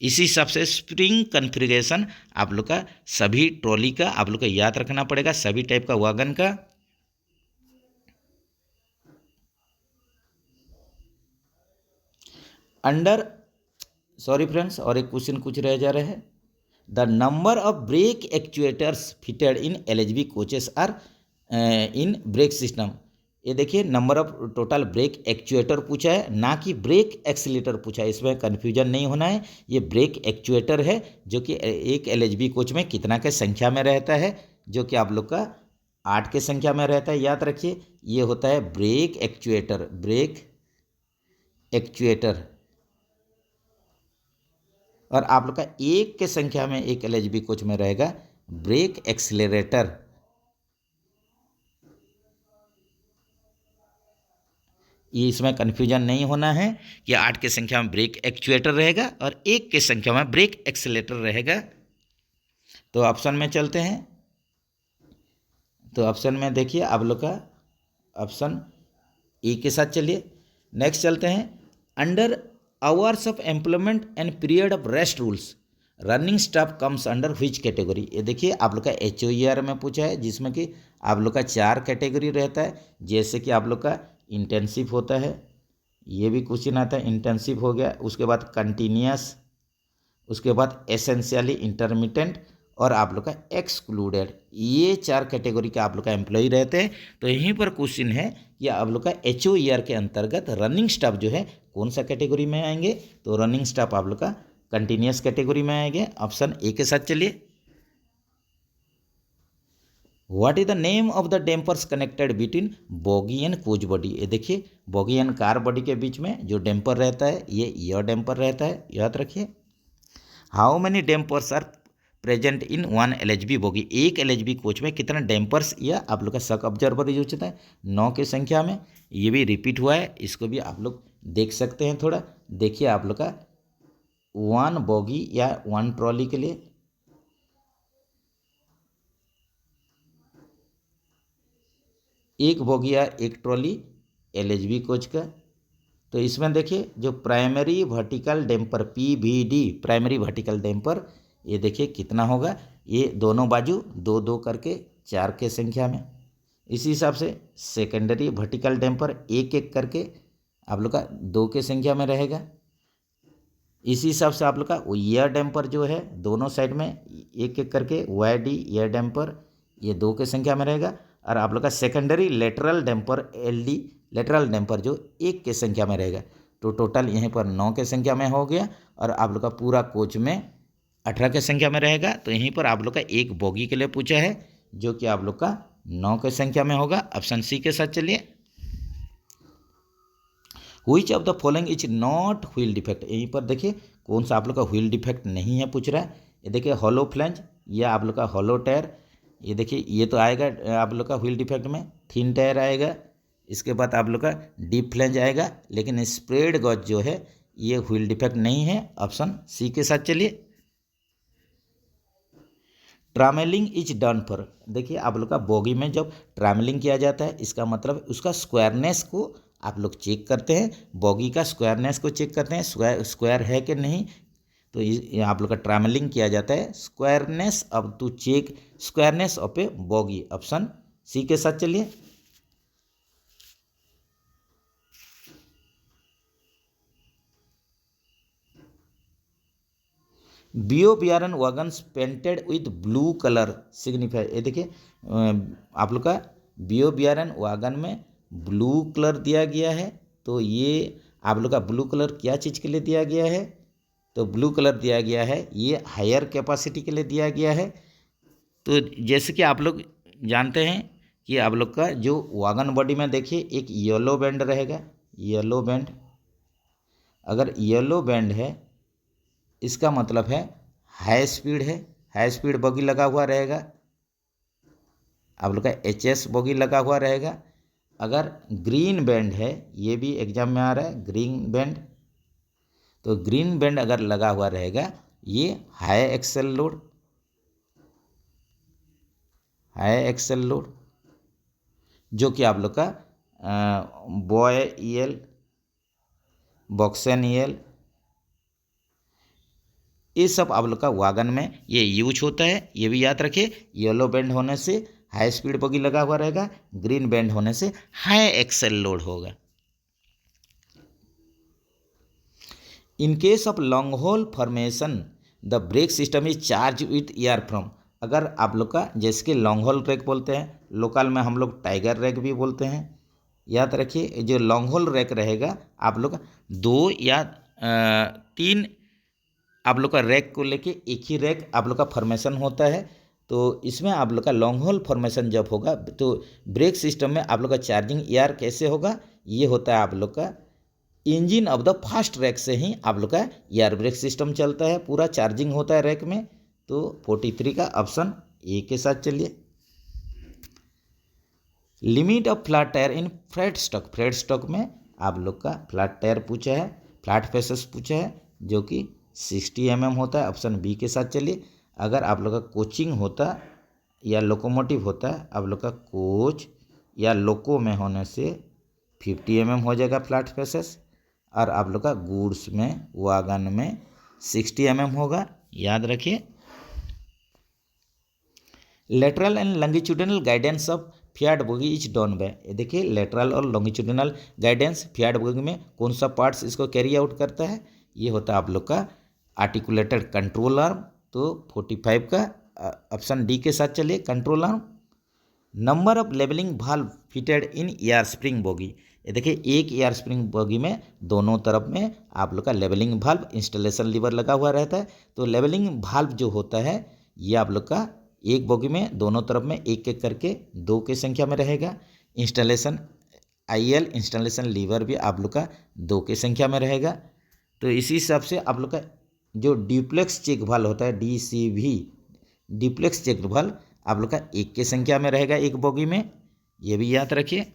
Speaker 1: इसी हिसाब से स्प्रिंग कन्फिग्रेशन आप लोग का सभी ट्रॉली का आप लोग का याद रखना पड़ेगा, सभी टाइप का वैगन का। अंडर, सॉरी फ्रेंड्स, और एक क्वेश्चन कुछ रह जा रहा है। The number of brake actuators fitted in LHB coaches are in brake system. ये देखिए number of total brake actuator पूछा है, ना कि ब्रेक एक्सीलेटर पूछा है, इसमें कन्फ्यूजन नहीं होना है। ये ब्रेक एक्चुएटर है, जो कि एक LHB कोच में कितना के संख्या में रहता है, जो कि आप लोग का 8 के संख्या में रहता है, याद रखिए। ये होता है ब्रेक एक्चुएटर, ब्रेक एक्चुएटर। और आप लोग का 1 के संख्या में एक LHB कोच में रहेगा ब्रेक एक्सीलरेटर। ये इसमें कन्फ्यूजन नहीं होना है कि 8 के संख्या में ब्रेक एक्चुएटर रहेगा और 1 के संख्या में ब्रेक एक्सीलरेटर रहेगा। तो ऑप्शन में चलते हैं। तो ऑप्शन में देखिए आप लोग का ऑप्शन ए के साथ चलिए। नेक्स्ट चलते हैं। Under hours of employment and period of rest rules running staff comes under which category. ये देखिए आप लोग का HOER में पूछा है, जिसमें कि आप लोग का 4 कैटेगरी रहता है। जैसे कि आप लोग का इंटेंसिव होता है, ये भी क्वेश्चन आता है, इंटेंसिव हो गया, उसके बाद कंटिन्यूस, उसके बाद एसेंशियली इंटरमिटेंट, और आप लोग का एक्सक्लूडेड। ये 4 कैटेगरी का आप लोग का एम्प्लॉय रहते हैं। तो यहीं पर क्वेश्चन है कि आप लोग का HOER के अंतर्गत रनिंग स्टाफ जो है कौन सा कैटेगरी में आएंगे। तो रनिंग स्टाफ आप लोग का कंटिन्यूस कैटेगरी में आएंगे। ऑप्शन ए के साथ चलिए। What is the name of the dampers connected between boggy and coach body. ये देखिए बॉगी एंड कार बॉडी के बीच में जो डैम्पर रहता है ये ईयर डैम्पर रहता है, याद रखिए। How many dampers are present in 1 LHB bogie. एक LHB कोच में कितना डैम्पर्स या आप लोग का शॉक ऑब्जर्वर यूज होता है, 9 की संख्या में। ये भी रिपीट हुआ है, इसको भी आप लोग देख सकते हैं। थोड़ा देखिए आप लोग का 1 बॉगी या 1 ट्रॉली के लिए एक बोगी या एक ट्रॉली LHB कोच का। तो इसमें देखिए जो primary vertical damper PVD, primary vertical damper, ये देखिए कितना होगा, ये दोनों बाजू 2 2 करके 4 के संख्या में। इसी हिसाब से सेकेंडरी वर्टिकल डैम्पर 1 1 करके आप लोग का 2 के संख्या में रहेगा। इसी हिसाब से आप लोग का ईयर डैम्पर जो है दोनों साइड में 1 1 करके YD ईयर डैम्पर, ये 2 के संख्या में रहेगा। और आप लोग का secondary lateral damper LD lateral damper जो 1 के संख्या में रहेगा। तो टोटल यहीं पर 9 के संख्या में हो गया। और आप लोग का पूरा कोच में 18 के संख्या में रहेगा। तो यहीं पर आप लोग का एक बोगी के लिए पूछा है, जो कि आप लोग का 9 के संख्या में होगा। ऑप्शन सी के साथ चलिए। Which of the following is not wheel defect. यहीं पर देखिए कौन सा आप लोग का व्हील डिफेक्ट नहीं है पूछ रहा है। ये देखिए हॉलो फ्लैंज या आप लोग का हॉलो टायर, ये देखिए ये तो आएगा आप लोग का व्हील डिफेक्ट में। थिन टायर आएगा, इसके बाद आप लोग का डीप फ्लैंज आएगा, लेकिन स्प्रेड गॉज जो है ये व्हील डिफेक्ट नहीं है। ऑप्शन सी के साथ चलिए। ट्रैवलिंग इज डन फॉर, देखिए आप लोग का बोगी में जब ट्रैवलिंग किया जाता है इसका मतलब उसका स्क्वायरनेस को आप लोग चेक करते हैं, बोगी का स्क्वायरनेस को चेक करते हैं, स्क्वायर है कि नहीं। तो ये आप लोग का ट्रैवलिंग किया जाता है स्क्वायरनेस। अब to check squareness of a bogie, option C के साथ चलिए। BOBRN wagons painted with blue colour signify, ये देखिए आप लोग का BOBRN वैगन में ब्लू कलर दिया गया है। तो ये आप लोग का ब्लू कलर क्या चीज़ के लिए दिया गया है, तो ब्लू कलर दिया गया है ये हायर कैपेसिटी के लिए दिया गया है। तो जैसे कि आप लोग जानते हैं कि आप लोग का जो वैगन बॉडी में देखिए एक येलो बैंड रहेगा, येलो बैंड, अगर येलो बैंड है इसका मतलब है हाई स्पीड है, हाई स्पीड बोगी लगा हुआ रहेगा, आप लोग का HS बोगी लगा हुआ रहेगा। अगर ग्रीन बैंड है, ये भी एग्जाम में आ रहा है ग्रीन बैंड, तो ग्रीन बैंड अगर लगा हुआ रहेगा ये high axle load, high axle load जो कि आप लोग का बॉय EL, बॉक्सन EL, ये सब आप लोग का वैगन में ये यूज होता है, ये भी याद रखिए। येलो बैंड होने से हाई स्पीड बोगी लगा हुआ रहेगा, ग्रीन बैंड होने से हाई एक्सेल लोड होगा। In case of long haul formation the brake system is charge with air from, अगर आप लोग का जैसे कि लॉन्ग होल रैक बोलते हैं, लोकल में हम लोग टाइगर रैक भी बोलते हैं, याद रखिए। जो लॉन्ग होल रैक रहेगा आप लोग 2 या 3 आप लोग का रैक को लेके एक ही रैक आप लोग का फॉर्मेशन होता है। तो इसमें आप लोग का लॉन्ग होल फॉर्मेशन जब होगा तो ब्रेक सिस्टम में आप लोग का चार्जिंग एयर कैसे होगा, ये होता है आप लोग का engine of the first rack से ही आप लोग का एयर ब्रेक सिस्टम चलता है, पूरा चार्जिंग होता है रैक में। तो 43 का ऑप्शन ए के साथ चलिए। Limit of flat tyre in flat stock, flat stock में आप लोग का फ्लैट टायर पूछा है, फ्लैट फेसेस पूछा है जो कि 60 mm होता है, ऑप्शन बी के साथ चलिए। अगर आप लोग का कोचिंग होता या लोकोमोटिव होता, आप लोग का कोच या लोको में होने से 50 mm हो जाएगा फ्लैट फेसेस, और आप लोग का गुड्स में वैगन में 60 mm होगा, याद रखिए। Lateral and longitudinal guidance of Fiat bogie is done by, ये देखिए लेटरल और लॉन्गिट्यूडिनल गाइडेंस फियाट बोगी में कौन सा पार्ट्स इसको कैरी आउट करता है, ये होता है आप लोग का आर्टिकुलेटेड कंट्रोल आर्म। तो 45 का ऑप्शन डी के साथ चलिए, control arm. Number of levelling valve fitted in air spring bogie, ये देखिए एक एयर स्प्रिंग बोगी में दोनों तरफ में आप लोग का लेवलिंग वाल्व इंस्टॉलेशन लीवर लगा हुआ रहता है। तो लेवलिंग वाल्व जो होता है ये आप लोग का एक बोगी में दोनों तरफ में एक एक करके 2 की संख्या में रहेगा। इंस्टॉलेशन IL इंस्टॉलेशन लीवर भी आप लोग का 2 की संख्या में रहेगा। तो इसी हिसाब से आप लोग का जो ड्यूप्लेक्स चेक वाल्व होता है DCV, ड्यूप्लेक्स चेक वाल्व आप लोग का 1 की संख्या में रहेगा एक बोगी में, ये भी याद रखिए।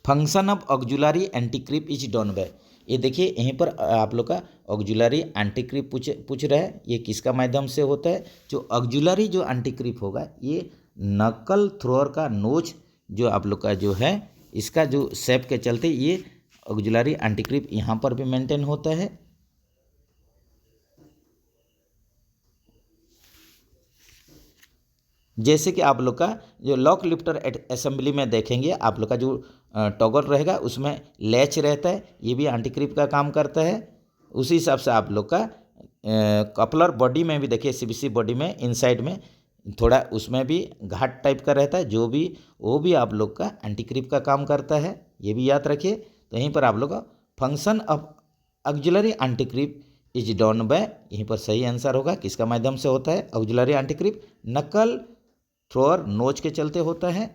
Speaker 1: Function of auxiliary anticreep is done by, ये देखिए यहीं पर आप लोग का ऑक्जुलरी एंटीक्रिप पूछ रहा है, ये किसका माध्यम से होता है। जो ऑक्जुलरी जो एंटीक्रिप होगा ये नकल थ्रोअर का नोच जो आप लोग का जो है इसका जो शेप के चलते ये ऑक्जुलरी एंटीक्रिप यहाँ पर भी मेंटेन होता है। जैसे कि आप लोग का जो लॉक लिफ्टर असेंबली में देखेंगे आप लोग का जो टॉगल रहेगा उसमें लैच रहता है, ये भी एंटीक्रिप का काम करता है। उसी हिसाब से आप लोग का कपलर बॉडी में भी देखिए CBC बॉडी में इनसाइड में थोड़ा उसमें भी घाट टाइप का रहता है, जो भी वो भी आप लोग का एंटीक्रिप का काम करता है, ये भी याद रखिए। तो यहीं पर आप लोग का function of auxiliary anticreep is done by, यहीं पर सही आंसर होगा किसका माध्यम से होता है ऑक्जुलरी एंटीक्रिप, नकल थ्रोअर नोच के चलते होता है।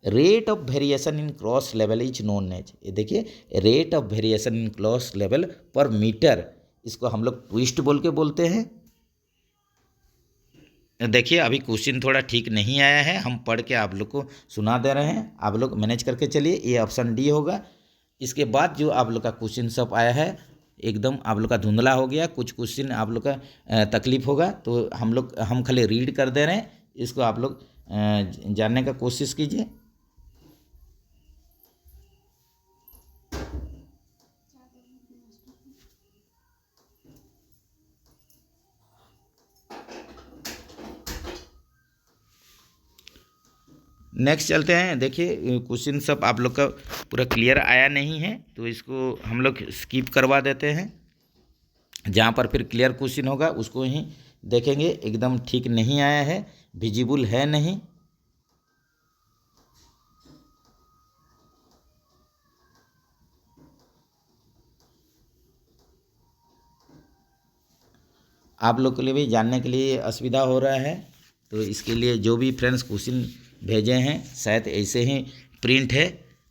Speaker 1: Rate of variation in cross level is known as, ये देखिए rate of variation in cross level per metre, इसको हम लोग ट्विस्ट बोल के बोलते हैं। देखिए अभी क्वेश्चन थोड़ा ठीक नहीं आया है, हम पढ़ के आप लोग को सुना दे रहे हैं, आप लोग मैनेज करके चलिए, ये ऑप्शन डी होगा। इसके बाद जो आप लोग का क्वेश्चन सब आया है एकदम आप लोग का धुंधला हो गया, कुछ क्वेश्चन आप लोग का तकलीफ होगा, तो हम खाली रीड कर दे रहे हैं, इसको आप लोग जानने का कोशिश कीजिए। नेक्स्ट चलते हैं। देखिए क्वेश्चन सब आप लोग का पूरा क्लियर आया नहीं है, तो इसको हम लोग स्किप करवा देते हैं। जहाँ पर फिर क्लियर क्वेश्चन होगा उसको ही देखेंगे। एकदम ठीक नहीं आया है, विजिबल है नहीं। आप लोग के लिए भी जानने के लिए असुविधा हो रहा है, तो इसके लिए जो भी फ्रेंड्स क्वेश्चन भेजे हैं शायद ऐसे ही प्रिंट है,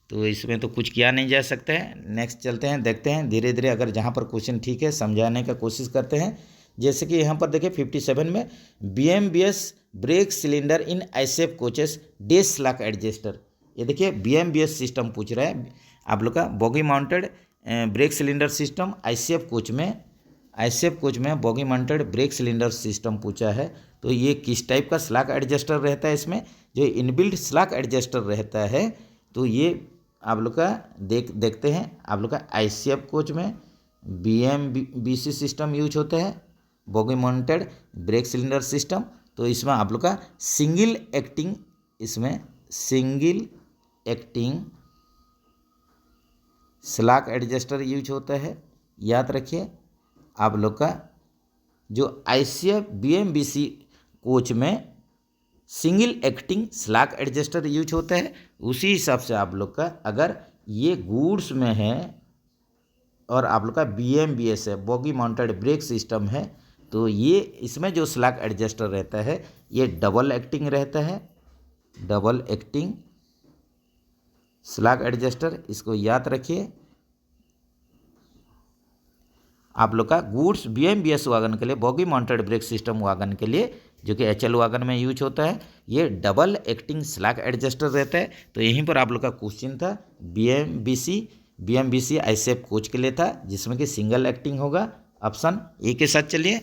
Speaker 1: तो इसमें तो कुछ किया नहीं जा सकता है। नेक्स्ट चलते हैं, देखते हैं धीरे धीरे अगर जहाँ पर क्वेश्चन ठीक है समझाने का कोशिश करते हैं। जैसे कि यहाँ पर देखिए 57 में BMBS ब्रेक सिलेंडर इन ICF कोचेस डेस लॉक एडजस्टर। ये देखिए BMBS सिस्टम पूछ रहा है आप लोग का, bogie mounted brake cylinder system ICF coach में bogie mounted brake cylinder system पूछा है। तो ये किस टाइप का स्लॉक एडजस्टर रहता है? इसमें जो इनबिल्ट स्लॉक एडजस्टर रहता है, तो ये आप लोग का देखते हैं। आप लोग का ICF कोच में BMBC सिस्टम यूज होता है, boggy mounted brake cylinder system. तो इसमें आप लोग का single acting slog adjuster use होता है। याद रखिए आप लोग का जो ICF BMBC कोच में single acting slog adjuster use होता है, उसी हिसाब से आप लोग का अगर ये गुड्स में है और आप लोग का BMBS है, बॉगी माउंटेड ब्रेक सिस्टम है, तो ये इसमें जो स्लॉक एडजस्टर रहता है ये डबल एक्टिंग रहता है, डबल एक्टिंग स्लॉक एडजस्टर। इसको याद रखिए। आप लोग का गुड्स BMBS वागन के लिए, boggy mounted brake system wagon के लिए जो कि HL वागन में यूज होता है, ये डबल एक्टिंग स्लॉक एडजस्टर रहता है। तो यहीं पर आप लोग का क्वेश्चन था BMBC ICF कोच के लिए था, जिसमें कि सिंगल एक्टिंग होगा। ऑप्शन ए के साथ चलिए।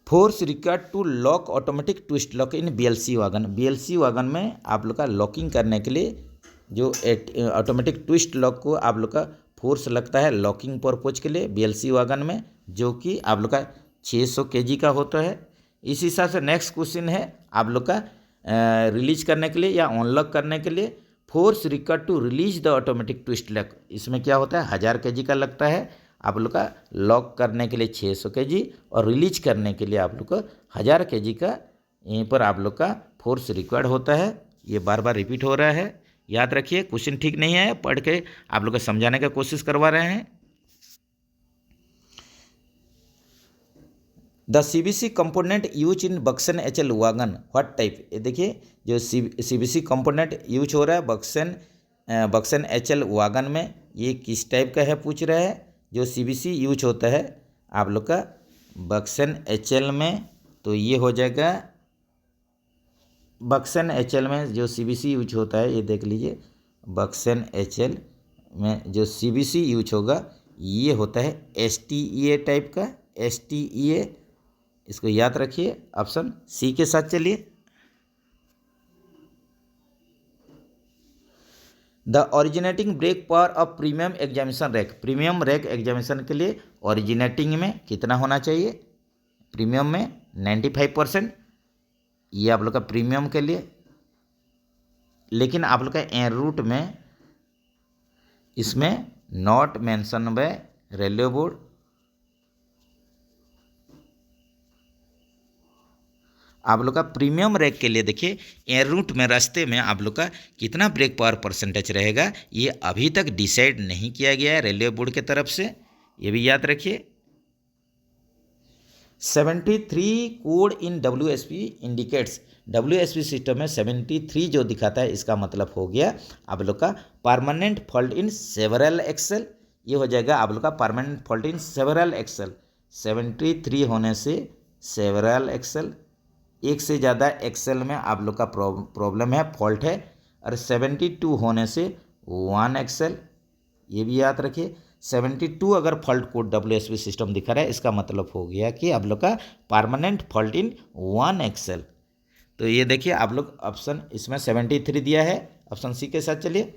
Speaker 1: Force required to lock automatic twist lock in BLC wagon में आप लोग का लॉकिंग करने के लिए जो ऑटोमेटिक ट्विस्ट लॉक को आप लोग का फोर्स लगता है लॉकिंग पर्पज के लिए BLC वागन में, जो कि आप लोग का 600 kg का होता है। इस हिसाब से नेक्स्ट क्वेश्चन है आप लोग का रिलीज करने के लिए या अनलॉक करने के लिए force required to release the automatic twist lock. इसमें क्या होता है 1000 kg का लगता है आप लोग का, लॉक करने के लिए 600 kg और रिलीज करने के लिए आप लोग को 1000 kg का यहीं पर आप लोग का फोर्स रिक्वायर्ड होता है। ये बार बार रिपीट हो रहा है, याद रखिए। क्वेश्चन ठीक नहीं है, पढ़ के आप लोग को समझाने का कोशिश करवा रहे हैं। The CBC component use in BOXN HL wagon what type. ये देखिए जो CBC कंपोनेंट यूज हो रहा है बक्सन HL वागन में, ये किस टाइप का है पूछ रहा है। जो CBC यूज होता है आप लोग का बक्सन HL में, तो ये हो जाएगा बक्सन HL में जो CBC यूज होता है, ये देख लीजिए बक्सन HL में जो CBC यूज होगा ये होता है STEA टाइप का, STEA। इसको याद रखिए। ऑप्शन सी के साथ चलिए। The originating brake power of premium examination rake. Premium rake examination के लिए ओरिजिनेटिंग में कितना होना चाहिए? प्रीमियम में 95%, ये आप लोग का प्रीमियम के लिए। लेकिन आप लोग का एन रूट में इसमें not mention by railway board. आप लोग का प्रीमियम रैक के लिए देखिए एयर रूट में रास्ते में आप लोग का कितना ब्रेक पावर परसेंटेज रहेगा, ये अभी तक डिसाइड नहीं किया गया है रेलवे बोर्ड के तरफ से, ये भी याद रखिए। 73 कोड इन WSP इंडिकेट्स। WSP सिस्टम में 73 जो दिखाता है, इसका मतलब हो गया आप लोग का permanent fault in several axle. ये हो जाएगा आप लोग का permanent fault in several axle. 73 होने से सेवरल एक्सेल, एक से ज़्यादा एक्सेल में आप लोग का प्रॉब्लम है, फॉल्ट है। और 72 होने से 1 एक्सेल, ये भी याद रखिए। 72 अगर फॉल्ट कोड WSB सिस्टम दिखा रहा है, इसका मतलब हो गया कि आप लोग का परमानेंट फॉल्ट इन 1 एक्सेल। तो ये देखिए आप लोग ऑप्शन इसमें 73 दिया है, ऑप्शन सी के साथ चलिए।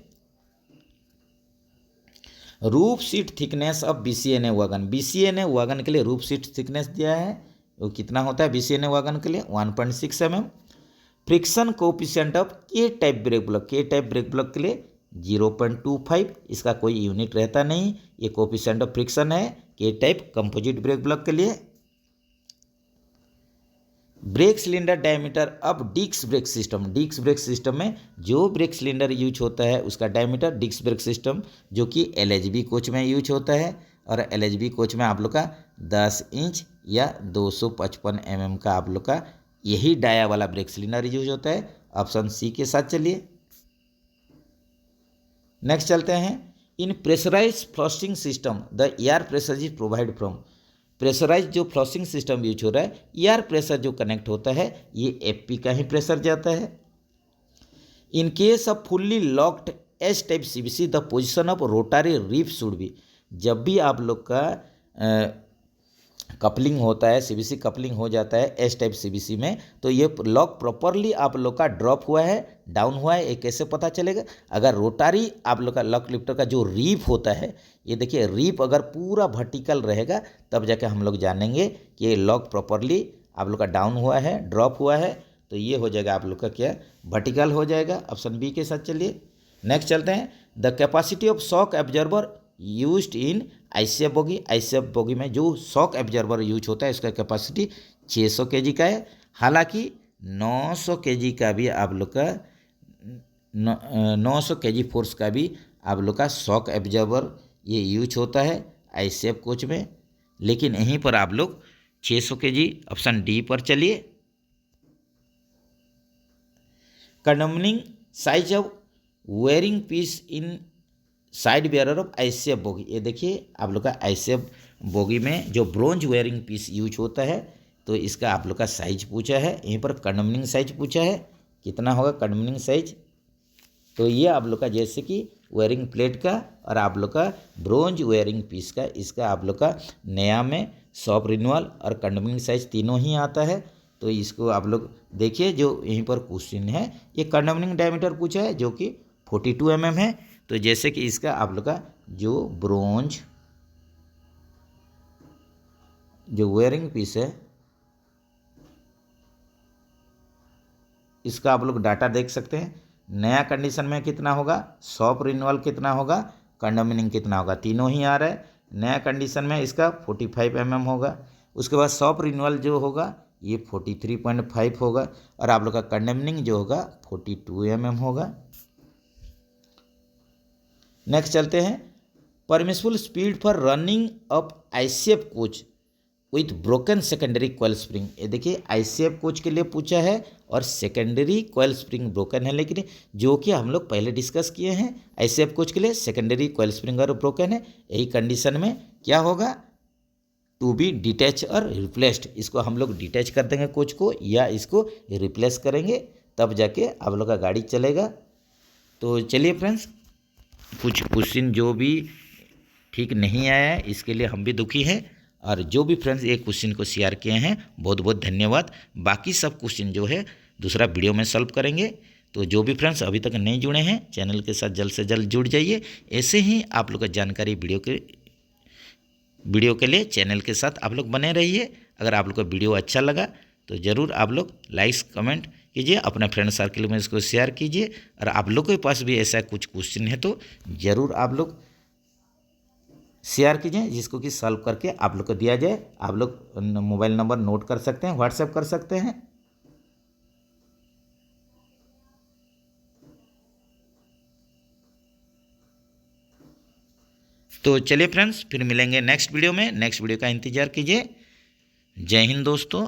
Speaker 1: Roof seat thickness of BCNA wagon, BCNA wagon के लिए रूफ सीट थिकनेस दिया है, वो कितना होता है BCNA वैगन के लिए 1.6 mm। फ्रिक्शन कोएफिशिएंट ऑफ के टाइप ब्रेक ब्लॉक, के टाइप ब्रेक ब्लॉक के लिए 0.25, इसका कोई यूनिट रहता नहीं, ये कोएफिशिएंट ऑफ फ्रिक्शन है के टाइप कंपोजिट ब्रेक ब्लॉक के लिए। ब्रेक सिलेंडर डायमीटर अब disc brake system, disc brake system में जो ब्रेक सिलेंडर यूज होता है उसका डायमीटर डिस्क ब्रेक सिस्टम, जो कि LHB कोच में यूज होता है, और LHB कोच में आप लोग का 10 इंच या 255 mm का आप लोग का यही डाया वाला ब्रेक सिलेंडर यूज होता है। ऑप्शन सी के साथ चलिए। नेक्स्ट चलते हैं। In pressurise flushing system the air pressure is provide from, pressurise जो फ्लशिंग सिस्टम यूज हो रहा है, एयर प्रेशर जो कनेक्ट होता है ये FP का ही प्रेशर जाता है। In case of fully locked S type CBC the position of rotary ref should be, जब भी आप लोग का कपलिंग होता है, CBC कपलिंग हो जाता है एस टाइप CBC में, तो ये लॉक प्रॉपरली आप लोग का ड्रॉप हुआ है, डाउन हुआ है, ये कैसे पता चलेगा? अगर रोटारी आप लोग का लॉक लिफ्टर का जो रीप होता है, ये देखिए रीप अगर पूरा वर्टिकल रहेगा तब जाके हम लोग जानेंगे कि ये लॉक प्रॉपरली आप लोग का डाउन हुआ है, ड्रॉप हुआ है, तो ये हो जाएगा आप लोग का क्या, वर्टिकल हो जाएगा। ऑप्शन बी के साथ चलिए। नेक्स्ट चलते हैं। The capacity of shock absorber used in ICF bogie, ICF bogie में जो शॉक एब्जॉर्बर यूज होता है इसका कैपेसिटी 600 kg का है। हालांकि 900 kg का भी आप लोग का 900 kg फोर्स का भी आप लोग का शॉक एब्जॉर्बर ये यूज होता है ICF कोच में, लेकिन यहीं पर आप लोग 600 kg ऑप्शन डी पर चलिए। Condemning size of wearing piece in side bearer of ICF bogie, ये देखिए आप लोग का ICF बोगी में जो ब्रोंज वेयरिंग पीस यूज होता है, तो इसका आप लोग का साइज पूछा है, यहीं पर कंडमनिंग साइज पूछा है, कितना होगा कंडमनिंग साइज? तो ये आप लोग का जैसे कि वेयरिंग प्लेट का और आप लोग का ब्रोंज वेयरिंग पीस का, इसका आप लोग का नया में शॉप रिन्यूअल और कंडमनिंग साइज तीनों ही आता है। तो इसको आप लोग देखिए, जो यहीं पर क्वेश्चन है ये कंडमनिंग डायमीटर पूछा है जो कि 42 mm है। तो जैसे कि इसका आप लोग का जो ब्रोंज जो वेयरिंग पीस है, इसका आप लोग डाटा देख सकते हैं। नया कंडीशन में कितना होगा, शॉप रिन्यूअल कितना होगा, कंडमनिंग कितना होगा, तीनों ही आ रहा है। नया कंडीशन में इसका 45 mm होगा, उसके बाद शॉप रिन्यूअल जो होगा ये 43.5 होगा, और आप लोग का कंडमनिंग जो होगा 42 mm होगा। नेक्स्ट चलते हैं। Permissible speed for running of ICF coach with broken secondary coil spring, ये देखिए ICF कोच के लिए पूछा है और सेकेंडरी कॉइल स्प्रिंग ब्रोकन है, लेकिन जो कि हम लोग पहले डिस्कस किए हैं ICF कोच के लिए सेकेंडरी कॉइल स्प्रिंग और ब्रोकन है। यही कंडीशन में क्या होगा, टू बी डिटैच और रिप्लेस्ड, इसको हम लोग डिटैच कर देंगे कोच को या इसको रिप्लेस करेंगे, तब जाके आप लोग का गाड़ी चलेगा। तो चलिए फ्रेंड्स, कुछ क्वेश्चन जो भी ठीक नहीं आया है इसके लिए हम भी दुखी हैं, और जो भी फ्रेंड्स ये क्वेश्चन को शेयर किए हैं बहुत बहुत धन्यवाद। बाकी सब क्वेश्चन जो है दूसरा वीडियो में सॉल्व करेंगे। तो जो भी फ्रेंड्स अभी तक नहीं जुड़े हैं चैनल के साथ जल्द से जल्द जुड़ जाइए। ऐसे ही आप लोग का जानकारी वीडियो के लिए चैनल के साथ आप लोग बने रहिए। अगर आप लोग का वीडियो अच्छा लगा तो ज़रूर आप लोग लाइक्स कमेंट कीजिए, अपने फ्रेंड सर्कल में इसको शेयर कीजिए, और आप लोग के पास भी ऐसा कुछ क्वेश्चन है तो ज़रूर आप लोग शेयर कीजिए, जिसको कि सॉल्व करके आप लोग को दिया जाए। आप लोग मोबाइल नंबर नोट कर सकते हैं, व्हाट्सएप कर सकते हैं। तो चलिए फ्रेंड्स, फिर मिलेंगे नेक्स्ट वीडियो में। नेक्स्ट वीडियो का इंतजार कीजिए। जय हिंद दोस्तों।